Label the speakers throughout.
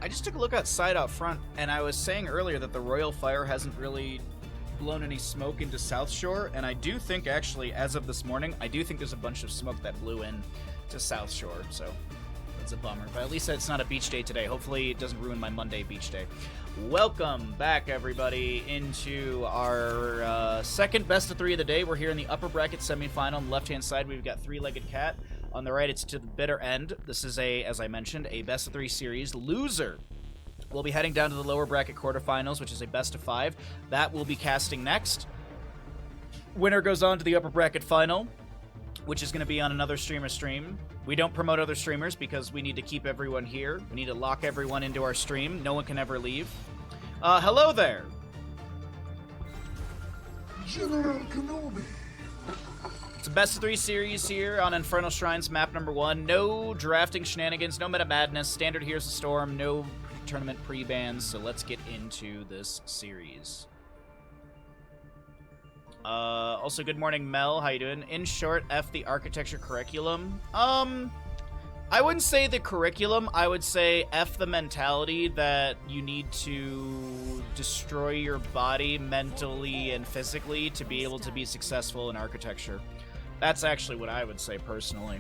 Speaker 1: I just took a look outside out front, and I was saying earlier that the Royal Fire hasn't really blown any smoke into South Shore, and I do think, actually, as of this morning, I do think there's a bunch of smoke that blew in to South Shore, so that's a bummer. But at least it's not a beach day today. Hopefully it doesn't ruin my Monday beach day. Welcome back, everybody, into our second best of three of the day. We're here in the upper bracket semifinal. On the left-hand side, we've got Three-Legged Cat. On the right, it's to the bitter end. This is as I mentioned, a best of three series. Loser will be heading down to the lower bracket quarterfinals, which is a best of five. That will be casting next. Winner goes on to the upper bracket final, which is going to be on another streamer stream. We don't promote other streamers because we need to keep everyone here. We need to lock everyone into our stream. No one can ever leave. Hello there.
Speaker 2: General Kenobi.
Speaker 1: It's a best of three series here on Infernal Shrines map number 1. No drafting shenanigans, no meta madness. Standard Here's the Storm, no tournament pre-bans. So let's get into this series. Also, good morning, Mel. How you doing? In short, F the architecture curriculum. I wouldn't say the curriculum. I would say F the mentality that you need to destroy your body mentally and physically to be able to be successful in architecture. That's actually what I would say personally.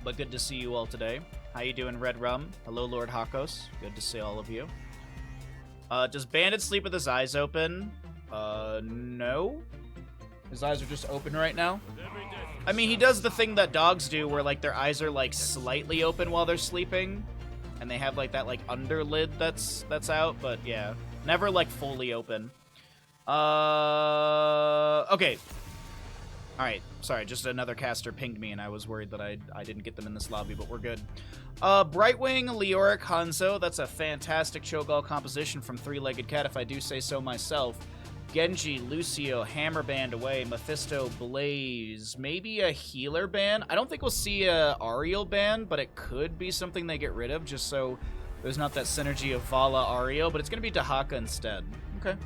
Speaker 1: But good to see you all today. How you doing, Red Rum? Hello, Lord Hakos. Good to see all of you. Does Bandit sleep with his eyes open? No. His eyes are just open right now. I mean, he does the thing that dogs do where, like, their eyes are, like, slightly open while they're sleeping. And they have, like, that, like, underlid that's out. But, yeah. Never, like, fully open. Okay. Alright, sorry, just another caster pinged me and I was worried that I didn't get them in this lobby, but we're good. Brightwing, Leoric, Hanzo, that's a fantastic Cho'Gall composition from Three-Legged Cat, if I do say so myself. Genji, Lucio, Hammer Band away, Mephisto, Blaze, maybe a healer ban? I don't think we'll see a Ariel ban, but it could be something they get rid of, just so there's not that synergy of Vala, Ariel, but it's going to be Dahaka instead. Okay.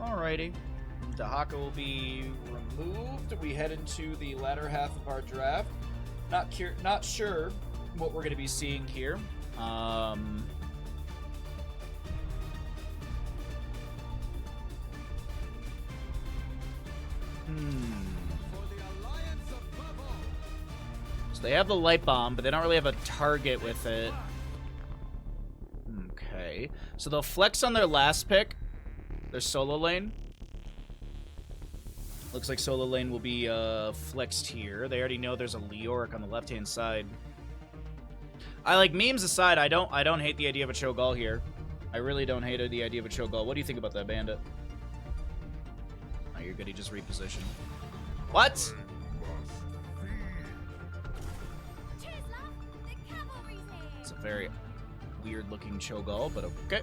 Speaker 1: Alrighty. Dahaka will be removed. We head into the latter half of our draft. Not sure what we're going to be seeing here. So they have the light bomb, but they don't really have a target with it. Okay. So they'll flex on their last pick. Their solo lane. Looks like solo lane will be flexed here. They already know there's a Leoric on the left-hand side. I like memes aside, I don't hate the idea of a Cho'Gall here. I really don't hate the idea of a Cho'Gall. What do you think about that, Bandit? Oh, you're good. He just repositioned. What? It's a very weird-looking Cho'Gall, but okay.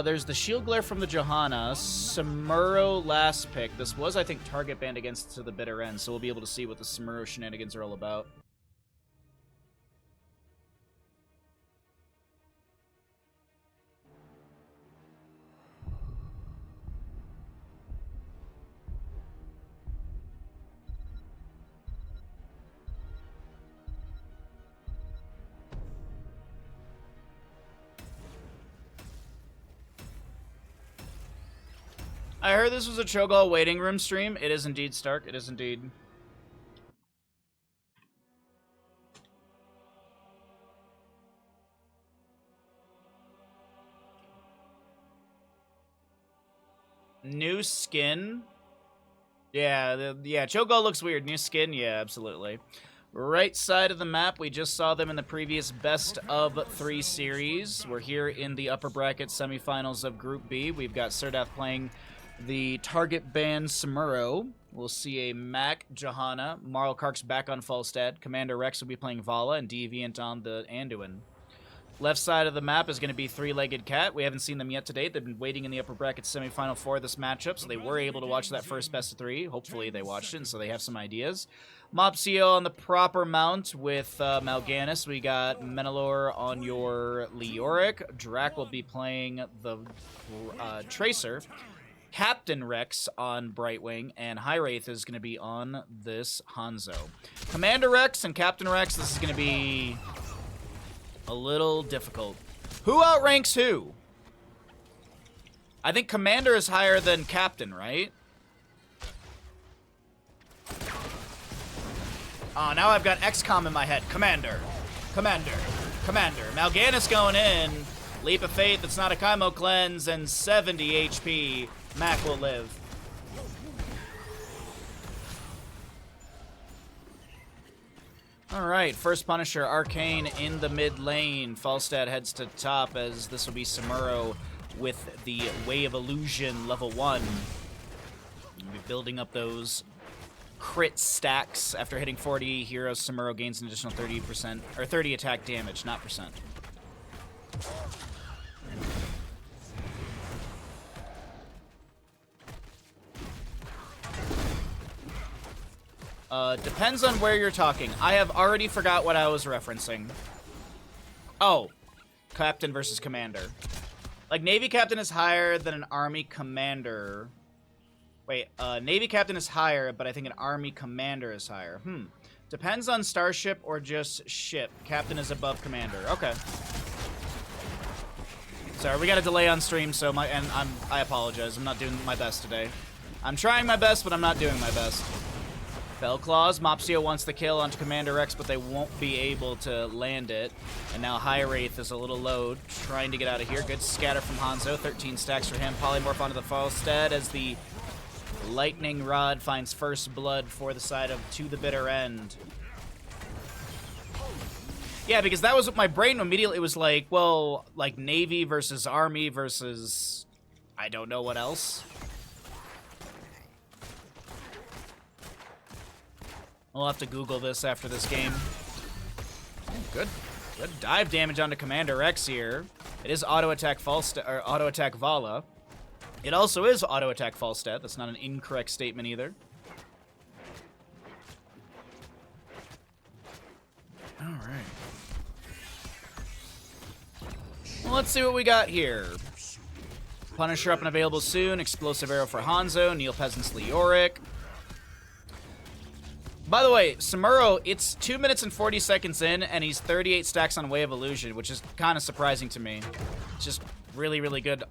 Speaker 1: There's the Shield Glare from the Johanna. Samuro last pick. This was, I think, target banned against to the bitter end, so we'll be able to see what the Samuro shenanigans are all about. I heard this was a Cho'Gall waiting room stream. It is indeed, Stark. It is indeed. New skin? Yeah, Cho'Gall looks weird. New skin? Yeah, absolutely. Right side of the map, we just saw them in the previous best of three series. We're here in the upper bracket semifinals of Group B. We've got Serdath playing the target band Samuro. We'll see a Mac Johanna. Marl Kark's back on Falstad. Commander Rex will be playing Vala, and Deviant on the Anduin. Left side of the map is going to be Three-Legged Cat. We haven't seen them yet to date. They've been waiting in the upper bracket semifinal for this matchup, so they were able to watch that first best of three. Hopefully they watched it, and so they have some ideas. Mopsio on the proper mount with Mal'Ganis. We got Menelor on your Leoric. Drac will be playing the Tracer. Captain Rex on Brightwing, and High Wraith is going to be on this Hanzo. Commander Rex and Captain Rex, this is going to be A little difficult. Who outranks who? I think Commander is higher than Captain, right? Oh, now I've got XCOM in my head. Commander. Commander. Commander. Mal'Ganis going in. Leap of Faith, it's not a Kaimo cleanse, and 70 HP. Mac will live. Alright, first Punisher, Arcane in the mid lane. Falstad heads to top as this will be Samuro with the Way of Illusion level 1. We'll be building up those crit stacks. After hitting 40 heroes, Samuro gains an additional 30%, or 30 attack damage, not percent. Depends on where you're talking. I have already forgot what I was referencing. Oh, Captain versus Commander. Like, Navy Captain is higher than an Army Commander. Wait, Navy Captain is higher, but I think an Army Commander is higher. Depends on starship or just ship. Captain is above Commander. Okay. Sorry, we got a delay on stream, so I apologize. I'm not doing my best today. I'm trying my best, but I'm not doing my best. Fellclaws, Mopsio wants the kill onto Commander X, but they won't be able to land it. And now High Wraith is a little low, trying to get out of here. Good scatter from Hanzo, 13 stacks for him. Polymorph onto the Falstad as the Lightning Rod finds first blood for the side of To the Bitter End. Yeah, because that was what my brain immediately was like, well, like Navy versus Army versus I don't know what else. We'll have to Google this after this game. Good dive damage onto Commander X here. It is auto attack Falstad or auto attack Vala. It also is auto attack Falstad. That's not an incorrect statement either. All right. Well, let's see what we got here. Punisher up and available soon. Explosive Arrow for Hanzo. Neopescence Leoric. By the way, Samuro, it's 2 minutes and 40 seconds in, and he's 38 stacks on Way of Illusion, which is kind of surprising to me. It's just really, really good.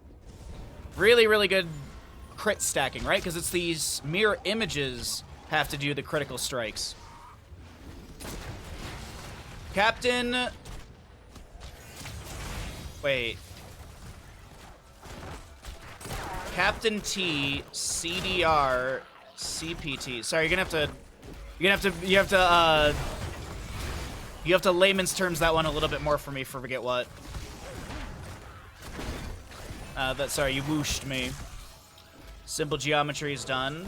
Speaker 1: Really, really good crit stacking, right? Because it's these mirror images have to do the critical strikes. Captain... Wait. Captain T, CDR, CPT. Sorry, you're gonna have to... You have to layman's terms that one a little bit more for me for forget what. Sorry, you whooshed me. Simple geometry is done.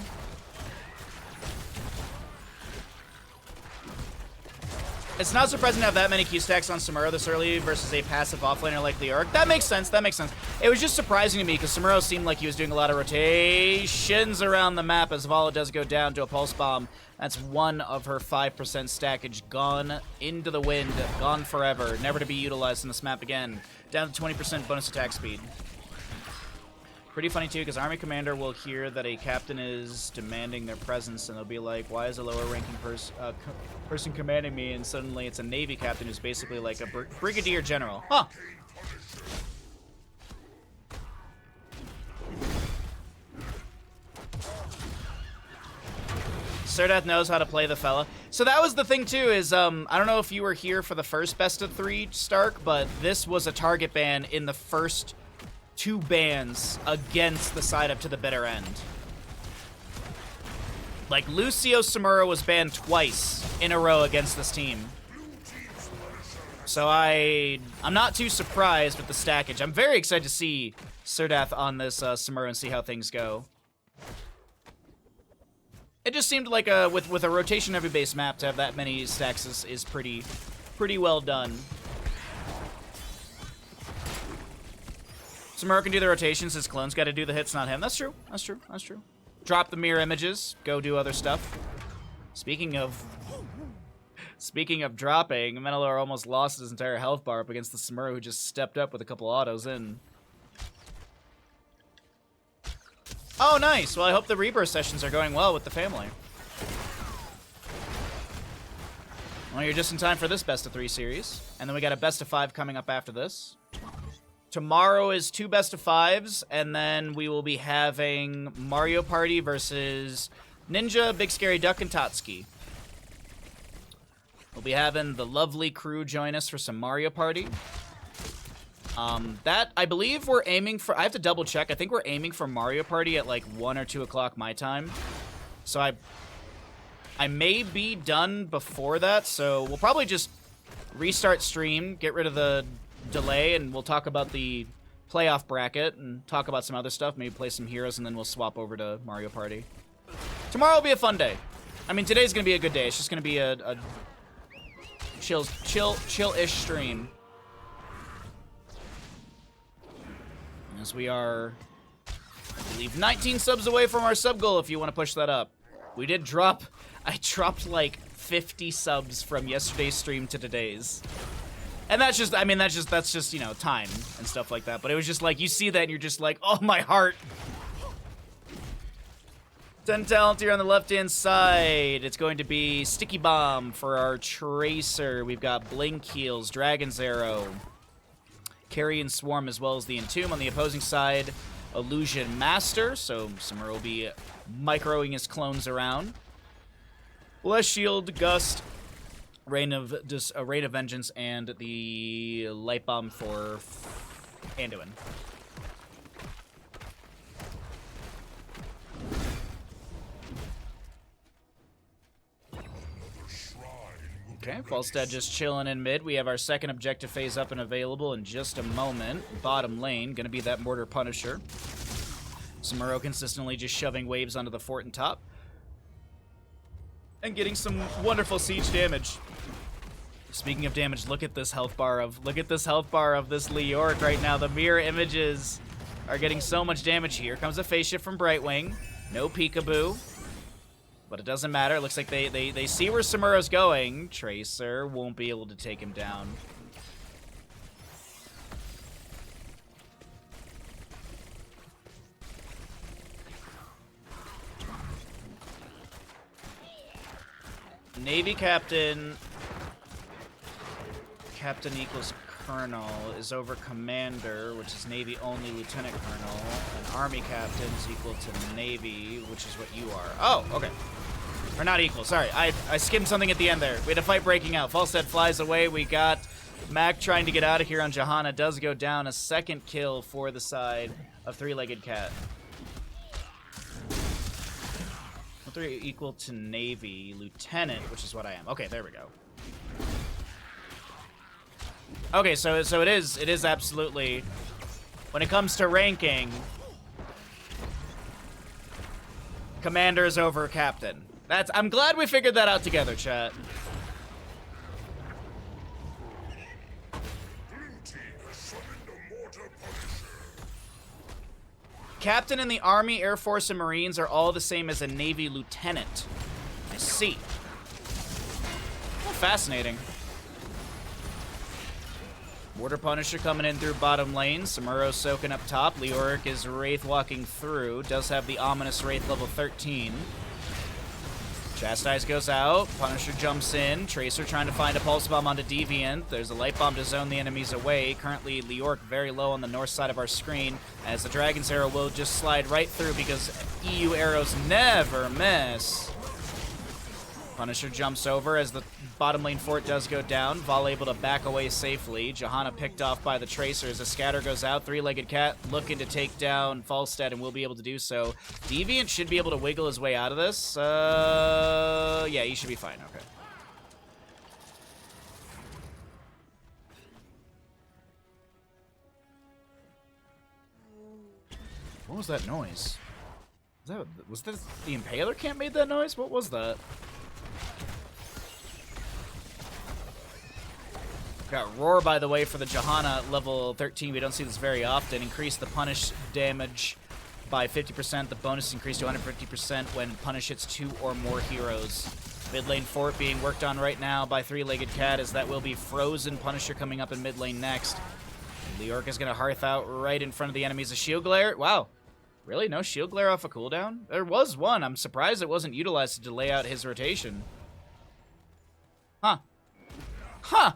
Speaker 1: It's not surprising to have that many Q stacks on Samuro this early versus a passive offlaner like Leoric. That makes sense, that makes sense. It was just surprising to me because Samuro seemed like he was doing a lot of rotations around the map as Vala does go down to a pulse bomb. That's one of her 5% stackage gone into the wind, gone forever, never to be utilized in this map again. Down to 20% bonus attack speed. Pretty funny too, because Army Commander will hear that a captain is demanding their presence, and they'll be like, "Why is a lower-ranking person commanding me?" And suddenly, it's a Navy captain who's basically like a brigadier general. Huh? Serdath knows how to play the fella. So that was the thing too. Is I don't know if you were here for the first best of 3, Stark, but this was a target ban in the first 2 bans against the side up to the bitter end. Like, Lucio Samuro was banned twice in a row against this team. So I'm not too surprised with the stackage. I'm very excited to see Serdath on this Samuro and see how things go. It just seemed like with a rotation-heavy base map to have that many stacks is pretty well done. Samuro can do the rotations, his clone's got to do the hits, not him. That's true, that's true, that's true. Drop the mirror images, go do other stuff. Speaking of dropping, Menelor almost lost his entire health bar up against the Samuro, who just stepped up with a couple autos in. Oh, nice! Well, I hope the rebirth sessions are going well with the family. Well, you're just in time for this best of 3 series. And then we got a best of 5 coming up after this. Tomorrow is 2 best of 5s, and then we will be having Mario Party versus Ninja, Big Scary Duck, and Totski. We'll be having the lovely crew join us for some Mario Party. That, I believe we're aiming for... I have to double check. I think we're aiming for Mario Party at like 1 or 2 o'clock my time. So I may be done before that, so we'll probably just restart stream, get rid of the delay, and we'll talk about the playoff bracket and talk about some other stuff. Maybe play some heroes, and then we'll swap over to Mario Party. Tomorrow will be a fun day. I mean, today's going to be a good day. It's just going to be a chill-ish stream. As we are, I believe, 19 subs away from our sub goal if you want to push that up. We did drop, I dropped like 50 subs from yesterday's stream to today's. And that's just, I mean, that's just, you know, time and stuff like that. But it was just like, you see that and you're just like, oh, my heart. 10 talent here on the left-hand side. It's going to be Sticky Bomb for our Tracer. We've got Blink Heals, Dragon's Arrow, Carrion Swarm, as well as the Entomb. On the opposing side, Illusion Master. So Summer will be microing his clones around. Bless Shield, Gust, Rain of Vengeance, and the Light Bomb for Anduin. Okay, Falstad just chilling in mid. We have our second objective phase up and available in just a moment. Bottom lane, gonna be that Mortar Punisher. Samuro consistently just shoving waves onto the fort and top. And getting some wonderful siege damage. Speaking of damage, look at this health bar of this Leoric right now. The mirror images are getting so much damage. Here comes a phase shift from Brightwing. No peekaboo. But it doesn't matter. It looks like they see where Samuro's going. Tracer won't be able to take him down. Navy Captain equals Colonel is over Commander, which is Navy only Lieutenant Colonel, and Army Captain is equal to Navy, which is what you are. Oh, okay. Or not equal, sorry. I skimmed something at the end there. We had a fight breaking out. Falstad flies away. We got Mac trying to get out of here on Johanna. Does go down. A second kill for the side of Three-Legged Cat. 3 equal to Navy Lieutenant, which is what I am. Okay, there we go. Okay, so it is absolutely, when it comes to ranking, Commander's over Captain. I'm glad we figured that out together, chat. Captain in the Army, Air Force, and Marines are all the same as a Navy Lieutenant. I see. Oh, fascinating. Mortar Punisher coming in through bottom lane. Samuro soaking up top. Leoric is Wraith walking through. Does have the ominous Wraith level 13. Chastise goes out. Punisher jumps in. Tracer trying to find a Pulse Bomb onto Deviant. There's a Light Bomb to zone the enemies away. Currently, Leoric very low on the north side of our screen, as the Dragon's Arrow will just slide right through because EU arrows never miss. Punisher jumps over as the bottom lane fort does go down. Val able to back away safely. Johanna picked off by the Tracer as the scatter goes out. Three-Legged Cat looking to take down Falstad and will be able to do so. Deviant should be able to wiggle his way out of this. Yeah, he should be fine. Okay. What was that noise? Was this the Impaler camp made that noise? What was that? Got Roar, by the way, for the Johanna level 13. We don't see this very often. Increase the punish damage by 50%. The bonus increased to 150% when punish hits 2 or more heroes. Mid lane fort being worked on right now by Three-Legged Cat, as that will be Frozen Punisher coming up in mid lane next. Leoric is going to Hearth out right in front of the enemies. A Shield Glare? Wow. Really? No Shield Glare off a cooldown? There was one. I'm surprised it wasn't utilized to delay out his rotation. Huh. Huh.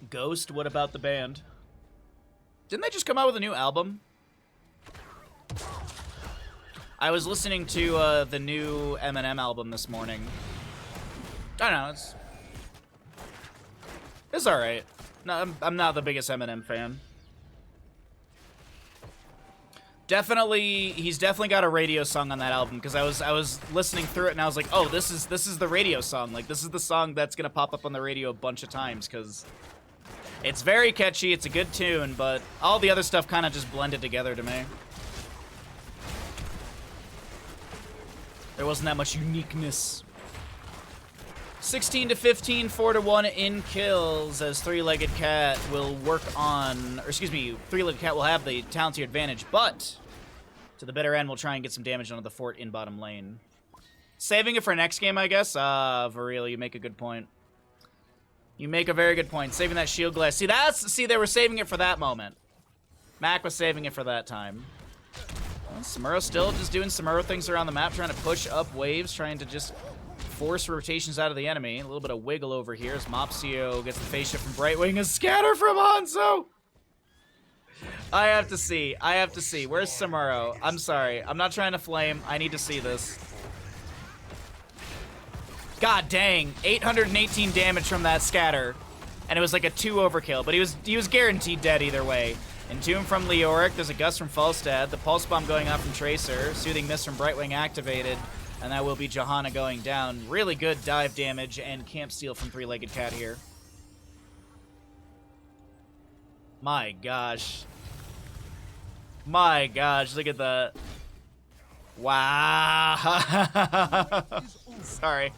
Speaker 1: Ghost, what about the band? Didn't they just come out with a new album? I was listening to the new Eminem album this morning. I don't know, it's alright. No, I'm not the biggest Eminem fan. He's definitely got a radio song on that album, because I was listening through it and I was like, oh, this is the radio song. Like, this is the song that's gonna pop up on the radio a bunch of times, because it's very catchy, it's a good tune, but all the other stuff kind of just blended together to me. There wasn't that much uniqueness. 16 to 15, 4 to 1 in kills, as Three-Legged Cat will work on, or excuse me, Three-Legged Cat will have the talent tier advantage, but to the bitter end, we'll try and get some damage onto the fort in bottom lane. Saving it for next game, I guess. Varil, you make a good point. You make a very good point. Saving that shield glass. See, they were saving it for that moment. Mac was saving it for that time. Well, Samuro still just doing Samuro things around the map, trying to push up waves, trying to just force rotations out of the enemy. A little bit of wiggle over here as Mopsio gets the face shift from Brightwing, a scatter from Hanzo. I have to see. Where's Samuro? I'm sorry. I'm not trying to flame. I need to see this. God dang, 818 damage from that scatter, and it was like a 2 overkill, but he was guaranteed dead either way. Entomb from Leoric, there's a gust from Falstad, the pulse bomb going out from Tracer, soothing mist from Brightwing activated, and that will be Johanna going down. Really good dive damage and camp steal from Three-Legged Cat here. My gosh. My gosh, look at that. Wow. Sorry.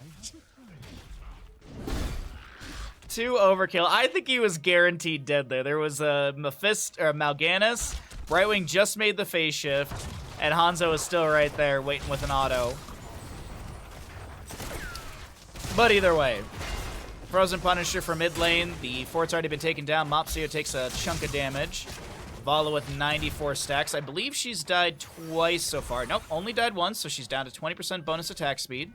Speaker 1: 2 overkill. I think he was guaranteed dead there. There was a Mal'Ganis. Brightwing just made the phase shift, and Hanzo is still right there waiting with an auto. But either way, Frozen Punisher for mid lane. The fort's already been taken down. Mopsio takes a chunk of damage. Vala with 94 stacks. I believe she's died twice so far. Nope, only died once, so she's down to 20% bonus attack speed.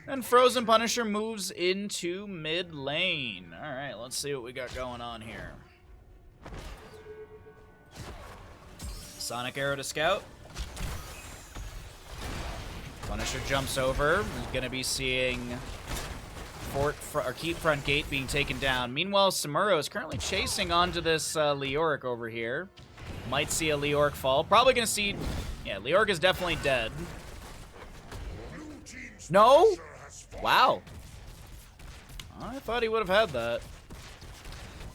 Speaker 1: And Frozen Punisher moves into mid lane. All right, let's see what we got going on here. Sonic Arrow to Scout. Punisher jumps over. He's going to be seeing keep front gate being taken down. Meanwhile, Samuro is currently chasing onto this Leoric over here. Might see a Leoric fall. Probably going to see... Yeah, Leoric is definitely dead. No? Wow. I thought he would have had that.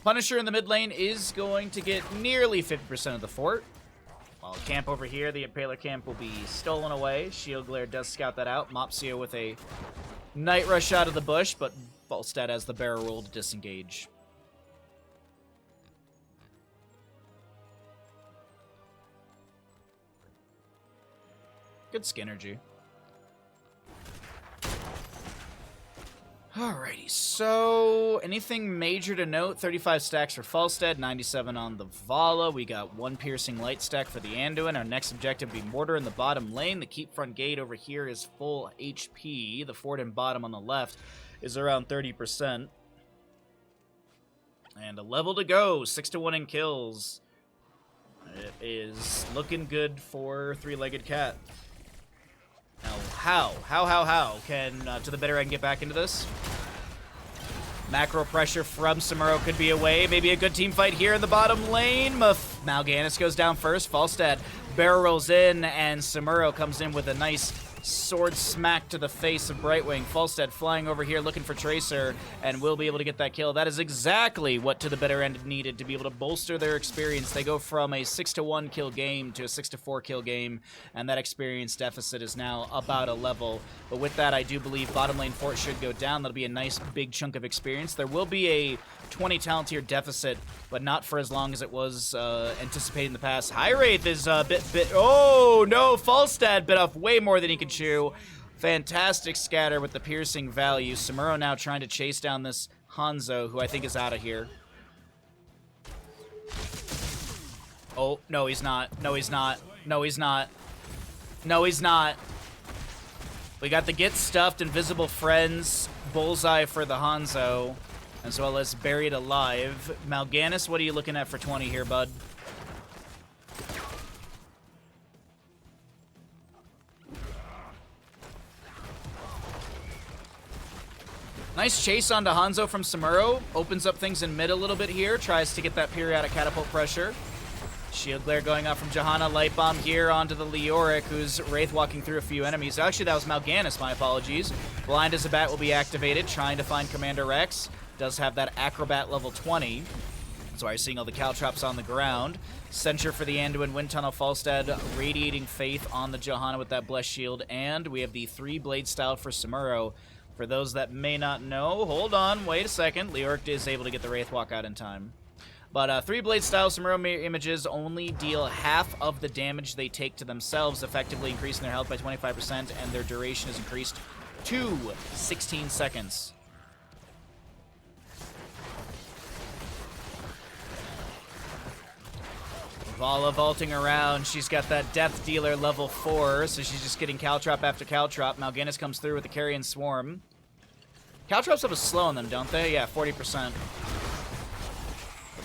Speaker 1: Punisher in the mid lane is going to get nearly 50% of the fort. While camp over here, the Impaler camp will be stolen away. Shield Glare does scout that out. Mopsio with a Night Rush out of the bush, but Falstad has the barrel roll to disengage. Good Skinergy. Alrighty, so anything major to note? 35 stacks for Falstad, 97 on the Vala. We got 1 piercing light stack for the Anduin. Our next objective will be Mortar in the bottom lane. The keep front gate over here is full HP. The fort in bottom on the left is around 30%. And a level to go, 6 to 1 in kills. It is looking good for Three-Legged Cat. Now, how can To the Bitter End get back into this? Macro pressure from Samuro could be away. Maybe a good team fight here in the bottom lane. Mal'Ganis goes down first. Falstad barrel rolls in, and Samuro comes in with a nice sword smack to the face of Brightwing. Falstad flying over here looking for Tracer, and will be able to get that kill. That is exactly what To the Bitter End needed to be able to bolster their experience. They go from a 6 to 1 kill game to a 6 to 4 kill game, and that experience deficit is now about a level. But with that, I do believe bottom lane fort should go down. That'll be a nice big chunk of experience. There will be a 20 talent tier deficit, but not for as long as it was anticipated in the past. High Wraith is a bit... Oh, no! Falstad bit off way more than he could chew. Fantastic scatter with the piercing value. Samuro now trying to chase down this Hanzo, who I think is out of here. Oh, no, he's not. No, he's not. No, he's not. No, he's not. We got the Get Stuffed, Invisible Friends, Bullseye for the Hanzo, as well as Buried Alive. Mal'Ganis, what are you looking at for 20 here, bud? Nice chase onto Hanzo from Samuro. Opens up things in mid a little bit here. Tries to get that periodic catapult pressure. Shield Glare going up from Johanna. Light Bomb here onto the Leoric, who's Wraith walking through a few enemies. Actually, that was Mal'Ganis, my apologies. Blind as a Bat will be activated, trying to find Commander Rex. Does have that Acrobat level 20. That's why you're seeing all the Caltrops on the ground. Censure for the Anduin, Wind Tunnel, Falstad, Radiating Faith on the Johanna with that Blessed Shield. And we have the 3-blade style for Samuro. For those that may not know, hold on, wait a second. Leoric is able to get the Wraith Walk out in time. But 3-blade style Samuro images only deal half of the damage they take to themselves, effectively increasing their health by 25%, and their duration is increased to 16 seconds. Vala vaulting around. She's got that Death Dealer level 4, so she's just getting Caltrop after Caltrop. Mal'Ganis comes through with the Carrion Swarm. Caltrops have a slow on them, don't they? Yeah, 40%.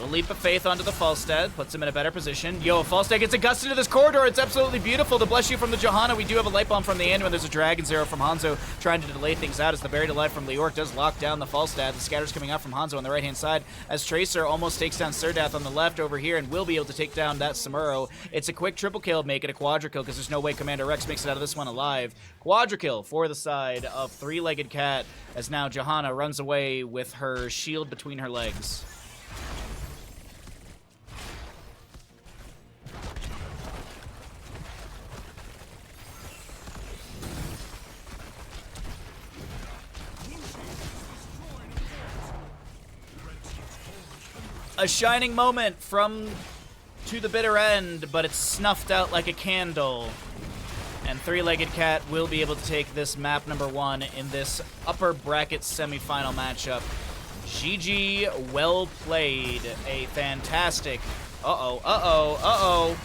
Speaker 1: A leap of faith onto the Falstad, puts him in a better position. Yo, Falstad gets a gust into this corridor. It's absolutely beautiful. The Bless You from the Johanna. We do have a Light Bomb from the Anduin. There's a Dragon's Arrow from Hanzo trying to delay things out as the Buried Alive from Leoric does lock down the Falstad. The Scatter's coming out from Hanzo on the right-hand side as Tracer almost takes down Surdath on the left over here and will be able to take down that Samuro. It's a quick triple kill, make it a quadra kill because there's no way Commander Rex makes it out of this one alive. Quadra kill for the side of Three-Legged Cat as now Johanna runs away with her shield between her legs. A shining moment from to the bitter end, but it's snuffed out like a candle. And Three-Legged Cat will be able to take this map number 1 in this upper bracket semifinal matchup. GG, well played. A fantastic... Uh-oh, uh-oh, uh-oh.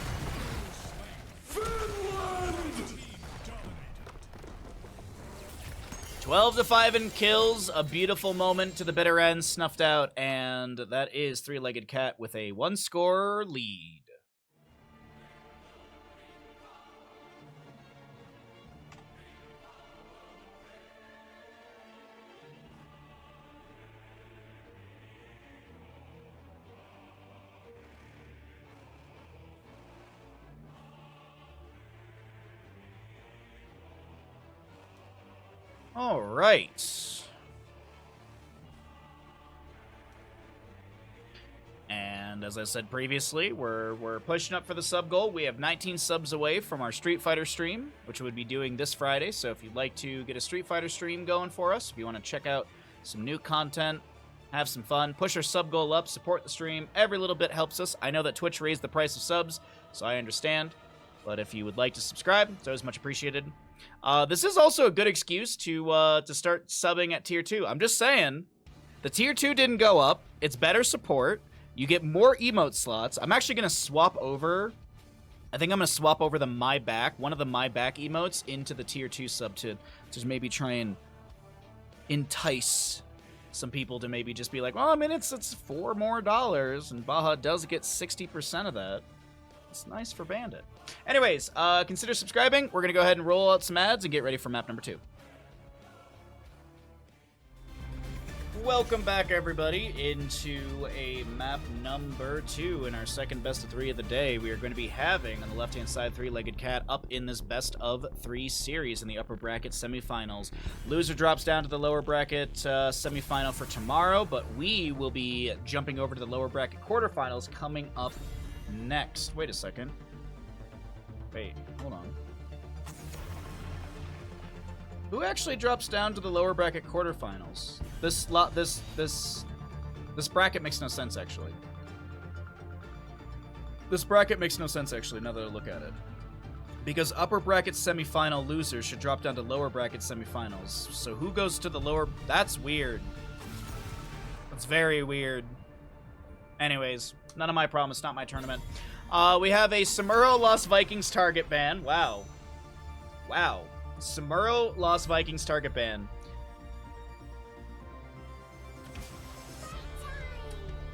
Speaker 1: 12-5 in kills, a beautiful moment to the bitter end, snuffed out, and that is Three-Legged Cat with a 1-score lead. All right. And as I said previously, we're pushing up for the sub goal. We have 19 subs away from our Street Fighter stream, which we would be doing this Friday. So if you'd like to get a Street Fighter stream going for us, if you want to check out some new content, have some fun, push our sub goal up, support the stream, every little bit helps us. I know that Twitch raised the price of subs, so I understand. But if you would like to subscribe, it's always much appreciated. This is also a good excuse to start subbing at Tier 2. I'm just saying, the Tier 2 didn't go up. It's better support. You get more emote slots. I'm actually going to swap over... I think I'm going to swap over the My Back, one of the My Back emotes, into the Tier 2 sub to just maybe try and entice some people to maybe just be like, well, I mean, it's $4 more, and Baja does get 60% of that. It's nice for Bandit. Anyways, consider subscribing. We're going to go ahead and roll out some ads and get ready for map number 2. Welcome back, everybody, into a map number 2 in our second best of 3 of the day. We are going to be having, on the left-hand side, Three-Legged Cat up in this best of 3 series in the upper bracket semifinals. Loser drops down to the lower bracket semifinal for tomorrow, but we will be jumping over to the lower bracket quarterfinals coming up next. Wait a second. Wait, hold on. Who actually drops down to the lower bracket quarterfinals? This bracket makes no sense, actually. This bracket makes no sense, actually, now that I look at it. Because upper bracket semifinal losers should drop down to lower bracket semifinals. So who goes to the lower... That's weird. That's very weird. Anyways, none of my problem. It's not my tournament. We have a Samuro Lost Vikings target ban. Wow. Wow. Samuro Lost Vikings target ban.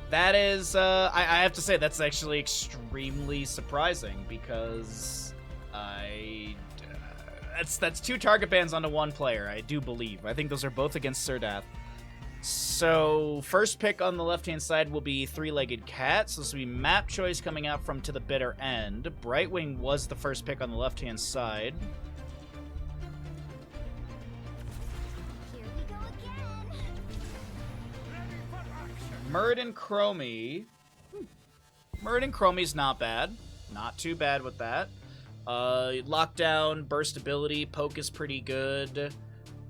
Speaker 1: That is, I have to say, that's actually extremely surprising because that's 2 target bans onto 1 player, I do believe. I think those are both against Sirdath. So, first pick on the left-hand side will be Three-Legged Cat. So this will be map choice coming out from To the Bitter End. Brightwing was the first pick on the left-hand side. Muradin Chromie. Muradin Chromie's not bad. Not too bad with that. Lockdown, burst ability, poke is pretty good.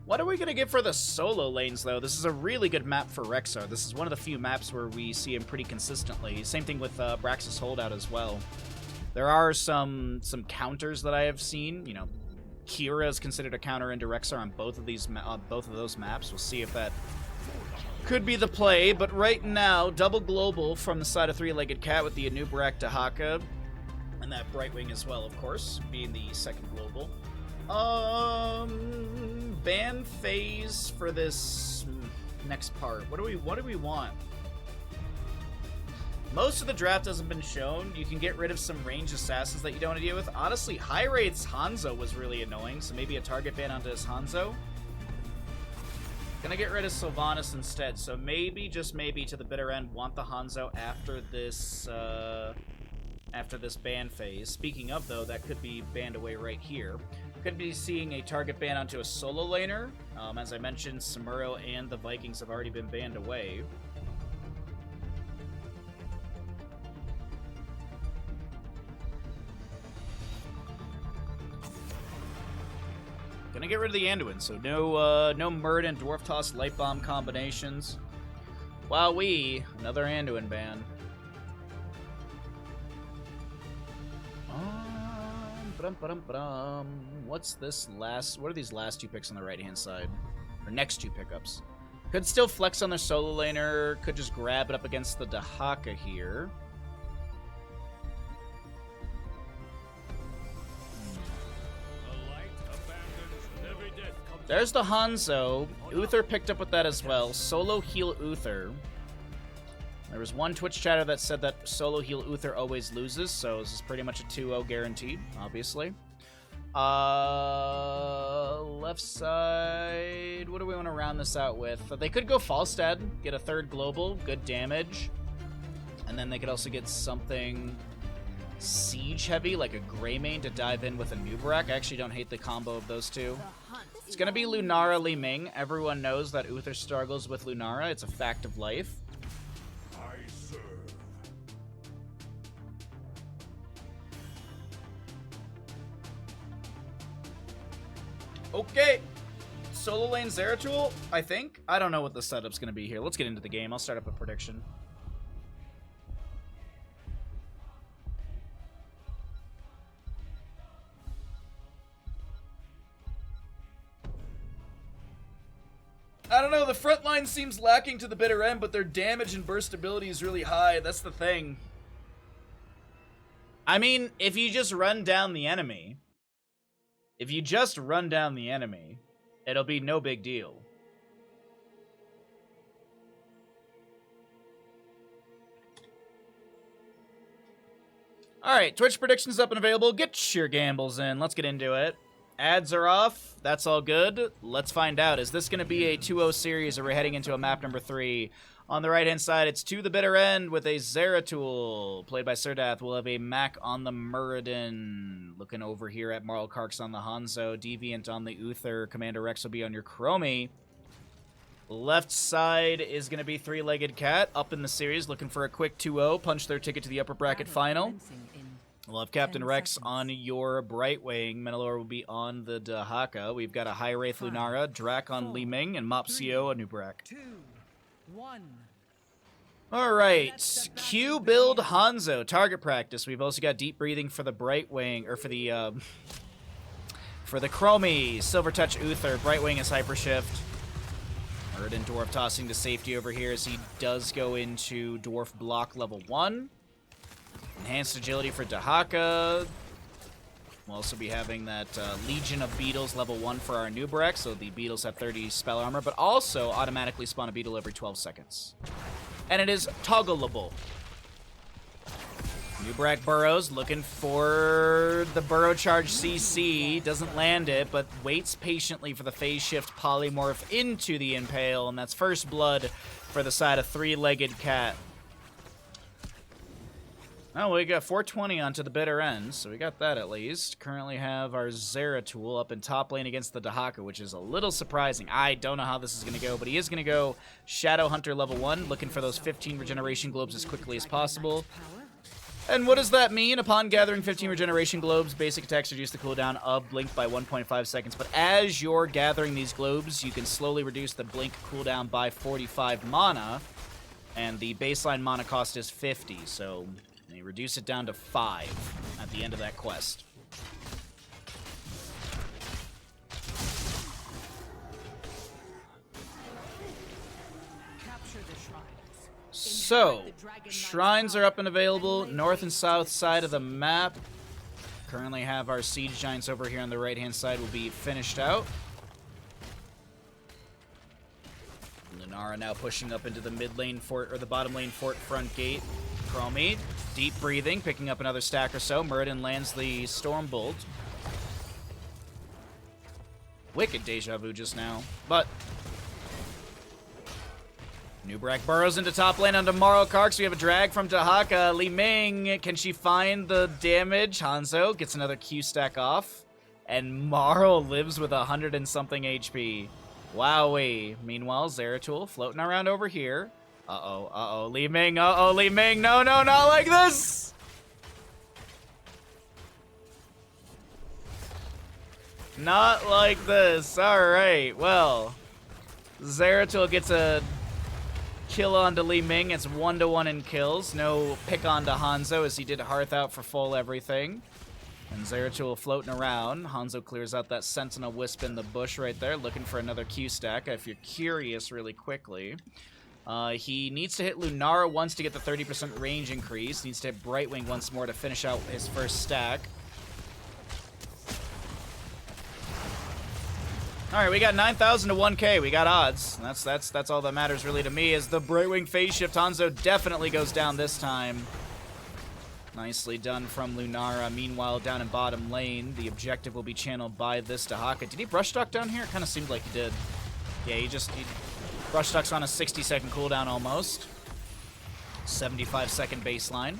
Speaker 1: What are we going to get for the solo lanes, though? This is a really good map for Rexar. This is one of the few maps where we see him pretty consistently. Same thing with Braxis Holdout as well. There are some counters that I have seen. You know, Kira is considered a counter into Rexar on both of those maps. We'll see if that could be the play. But right now, double global from the side of Three-Legged Cat with the Anubarak Dahaka. And that Brightwing as well, of course, being the second global. Ban phase for this next part. What do we want? Most of the draft hasn't been shown. You can get rid of some ranged assassins that you don't want to deal with. Honestly, High Wraith's Hanzo was really annoying, so maybe a target ban onto his Hanzo. Gonna get rid of Sylvanas instead, so maybe, just maybe, To the Bitter End, want the Hanzo after this ban phase. Speaking of, though, that could be banned away right here. Could be seeing a target ban onto a solo laner. As I mentioned, Samuro and the Vikings have already been banned away. Gonna get rid of the Anduin, so no Muradin Dwarf Toss Light Bomb combinations. Wowee, another Anduin ban. What's this last? What are these last 2 picks on the right-hand side? Or next 2 pickups? Could still flex on their solo laner. Could just grab it up against the Dahaka here. There's the Hanzo. Uther picked up with that as well. Solo heal Uther. There was one Twitch chatter that said that solo heal Uther always loses, so this is pretty much a 2-0 guaranteed, obviously. Left side... What do we want to round this out with? They could go Falstad, get a 3rd global, good damage. And then they could also get something siege heavy, like a Greymane to dive in with a Nubarak. I actually don't hate the combo of those 2. It's going to be Lunara Li Ming. Everyone knows that Uther struggles with Lunara. It's a fact of life. Okay, solo lane Zeratul, I think. I don't know what the setup's going to be here. Let's get into the game. I'll start up a prediction. I don't know, the front line seems lacking To the Bitter End, but their damage and burst ability is really high. That's the thing. I mean, if you just run down the enemy... If you just run down the enemy, it'll be no big deal. Alright, Twitch predictions up and available. Get your gambles in. Let's get into it. Ads are off. That's all good. Let's find out. Is this going to be a 2-0 series, or we're heading into a map number 3? On the right-hand side, it's To the Bitter End with a Zeratul, played by Sirdath. We'll have a Mac on the Muradin. Looking over here at Marl Karks on the Hanzo. Deviant on the Uther. Commander Rex will be on your Chromie. Left side is going to be Three-Legged Cat, up in the series, looking for a quick 2-0. Punch their ticket to the upper bracket final. We'll have Captain Rex on your Brightwing. Menelor will be on the Dahaka. We've got a High Wraith Lunara, Drac on Li Ming, and Mopsio Anubarak.
Speaker 3: 2, 1.
Speaker 1: Alright, Q build Hanzo, target practice. We've also got Deep Breathing for the Brightwing, or for the Chromie. Silver Touch Uther, Brightwing is Hyper Shift. Muradin Dwarf tossing to safety over here as he does go into Dwarf Block level 1. Enhanced agility for Dahaka. We'll also be having that Legion of Beetles level 1 for our Nubrek, so the Beetles have 30 spell armor, but also automatically spawn a Beetle every 12 seconds. And it is toggleable. Nubrek burrows, looking for the burrow charge CC, doesn't land it, but waits patiently for the phase shift polymorph into the Impale, and that's first blood for the side of three-legged cat. Oh, we got 420 onto the bitter end, so we got that at least. Currently have our Zeratul up in top lane against the Dahaka, which is a little surprising. I don't know how this is going to go, but he is going to go Shadow Hunter level 1, looking for those 15 regeneration globes as quickly as possible. And what does that mean? Upon gathering 15 regeneration globes, basic attacks reduce the cooldown of Blink by 1.5 seconds. But as you're gathering these globes, you can slowly reduce the Blink cooldown by 45 mana. And the baseline mana cost is 50, so they reduce it down to 5 at the end of that quest. So, shrines are up and available, north and south side of the map. Currently have our siege giants over here on the right-hand side will be finished out. Lunara now pushing up into the mid lane fort, or the bottom lane fort front gate. Chromie, deep breathing, picking up another stack or so. Muradin lands the Stormbolt. Wicked deja vu just now, but Nubrek burrows into top lane onto Marlkark, so we have a drag from Dahaka. Li Ming, can she find the damage? Hanzo gets another Q stack off, and Marl lives with 100 and something HP. Wowee. Meanwhile, Zeratul floating around over here. Uh-oh, Li Ming, Li Ming, no, not like this! Not like this, alright, well. Zeratul gets a kill onto Li Ming. It's 1-1 in kills. No pick onto Hanzo as he did Hearth out for full everything. And Zeratul floating around. Hanzo clears out that Sentinel Wisp in the bush right there, looking for another Q stack. If you're curious really quickly, he needs to hit Lunara once to get the 30% range increase. Needs to hit Brightwing once more to finish out his first stack. Alright, we got 9,000 to 1K. We got odds. That's all that matters really to me, is the Brightwing phase shift. Hanzo definitely goes down this time. Nicely done from Lunara. Meanwhile, down in bottom lane, the objective will be channeled by this Dahaka. Did he brush stock down here? It kind of seemed like he did. Yeah, he brush stock's on a 60-second cooldown almost. 75-second baseline.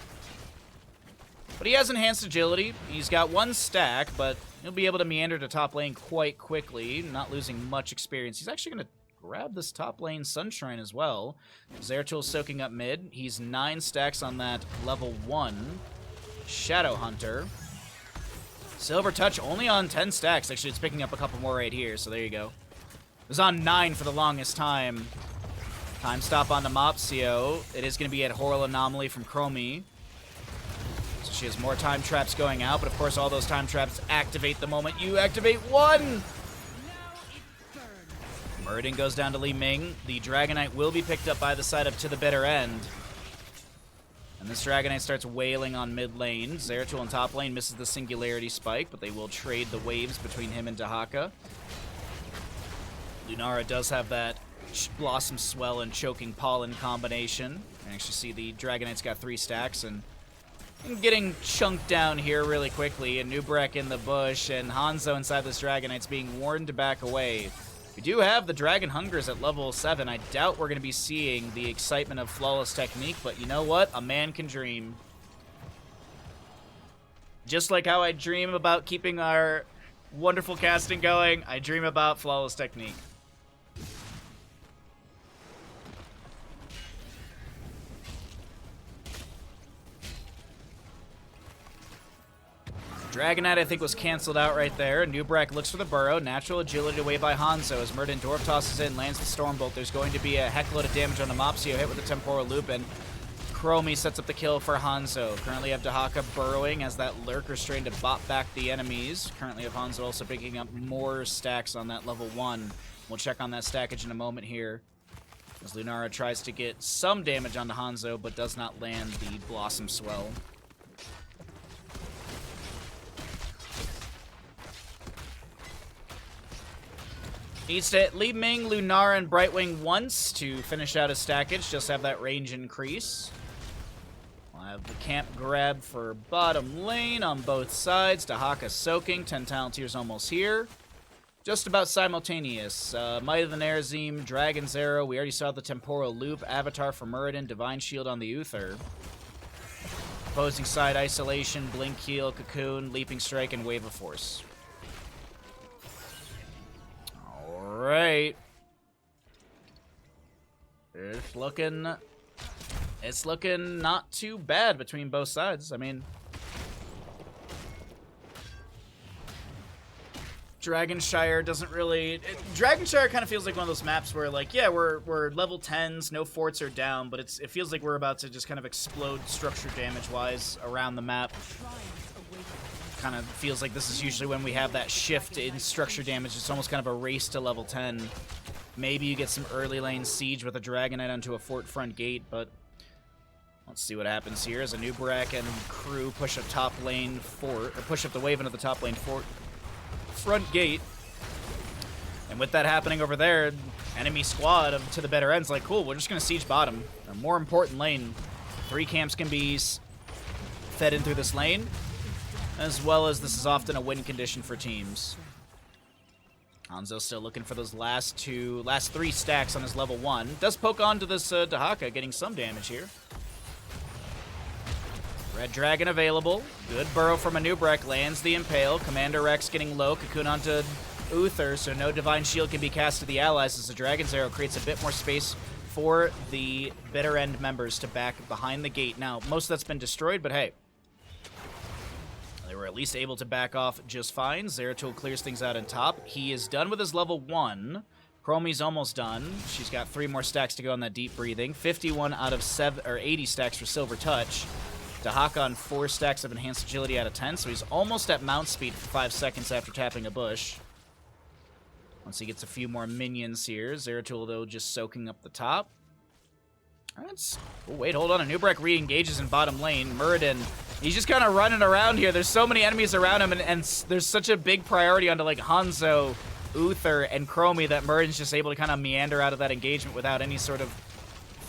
Speaker 1: But he has enhanced agility. He's got 1 stack, but he'll be able to meander to top lane quite quickly, not losing much experience. He's actually going to grab this top lane Sunshrine as well. Zeratul soaking up mid. He's 9 stacks on that level 1 Shadow Hunter. Silver Touch only on 10 stacks. Actually, it's picking up a couple more right here, so there you go. It was on 9 for the longest time. Time stop onto Mopsio. It is going to be at Horror Anomaly from Chromie. So she has more time traps going out, but of course all those time traps activate the moment you activate one! Muradin goes down to Li Ming. The Dragonite will be picked up by the side up to the bitter end. And this Dragonite starts wailing on mid lane. Zeratul in top lane misses the Singularity Spike, but they will trade the waves between him and Dahaka. Lunara does have that Blossom Swell and Choking Pollen combination. You can actually see the Dragonite's got 3 stacks, and getting chunked down here really quickly. And Nubrek in the bush, and Hanzo inside this Dragonite's being warned to back away. We do have the Dragon Hungers at level 7. I doubt we're going to be seeing the excitement of Flawless Technique, but you know what? A man can dream. Just like how I dream about keeping our wonderful casting going, I dream about Flawless Technique. Dragonite, I think, was canceled out right there. Nubrek looks for the burrow. Natural agility away by Hanzo as Muradin Dwarf tosses in, lands the Stormbolt. There's going to be a heck load of damage on the Mopsio, hit with the Temporal Loop, and Chromie sets up the kill for Hanzo. Currently have Dahaka burrowing as that Lurker's trying to bop back the enemies. Currently have Hanzo also picking up more stacks on that level 1. We'll check on that stackage in a moment here, as Lunara tries to get some damage onto Hanzo, but does not land the Blossom Swell. Needs to hit Li Ming, Lunara, and Brightwing once to finish out his stackage. Just have that range increase. We'll have the camp grab for bottom lane on both sides. Dahaka soaking. 10 Talonteers almost here. Just about simultaneous. Might of the Nerazim, Dragon's Arrow. We already saw the Temporal Loop. Avatar for Muradin. Divine Shield on the Uther. Opposing side Isolation, Blink Heal, Cocoon, Leaping Strike, and Wave of Force. Alright. It's looking not too bad between both sides. I mean, Dragonshire doesn't really... Dragonshire kind of feels like one of those maps where, like, yeah, we're level 10s, no forts are down, but it feels like we're about to just kind of explode structure damage-wise around the map. Kind of feels like this is usually when we have that shift in structure damage. It's almost kind of a race to level 10. Maybe you get some early lane siege with a Dragonite onto a fort front gate, but let's see what happens here as Anubarak and crew push up top lane fort, or push up the wave into the top lane fort front gate. And with that happening over there, enemy squad to the better end's like, cool, we're just going to siege bottom. A more important lane. 3 camps can be fed in through this lane, as well as this is often a win condition for teams. Hanzo still looking for those last 3 stacks on his level 1. Does poke onto this Dahaka, getting some damage here. Red Dragon available. Good burrow from Anubarak, lands the Impale. Commander Rex getting low. Cocoon onto Uther, so no Divine Shield can be cast to the allies as the Dragon's Arrow creates a bit more space for the bitter end members to back behind the gate. Now, most of that's been destroyed, but hey, they were at least able to back off just fine. Zeratul clears things out on top. He is done with his level 1. Chromie's almost done. She's got 3 more stacks to go on that deep breathing. 51 out of 80 stacks for Silver Touch. Dahaka on 4 stacks of enhanced agility out of 10, so he's almost at mount speed for 5 seconds after tapping a bush. Once he gets a few more minions here, Zeratul, though, just soaking up the top. Oh, wait, hold on. Anubarak re-engages in bottom lane. Muradin, he's just kind of running around here. There's so many enemies around him, and there's such a big priority onto, like, Hanzo, Uther, and Chromie that Muradin's just able to kind of meander out of that engagement without any sort of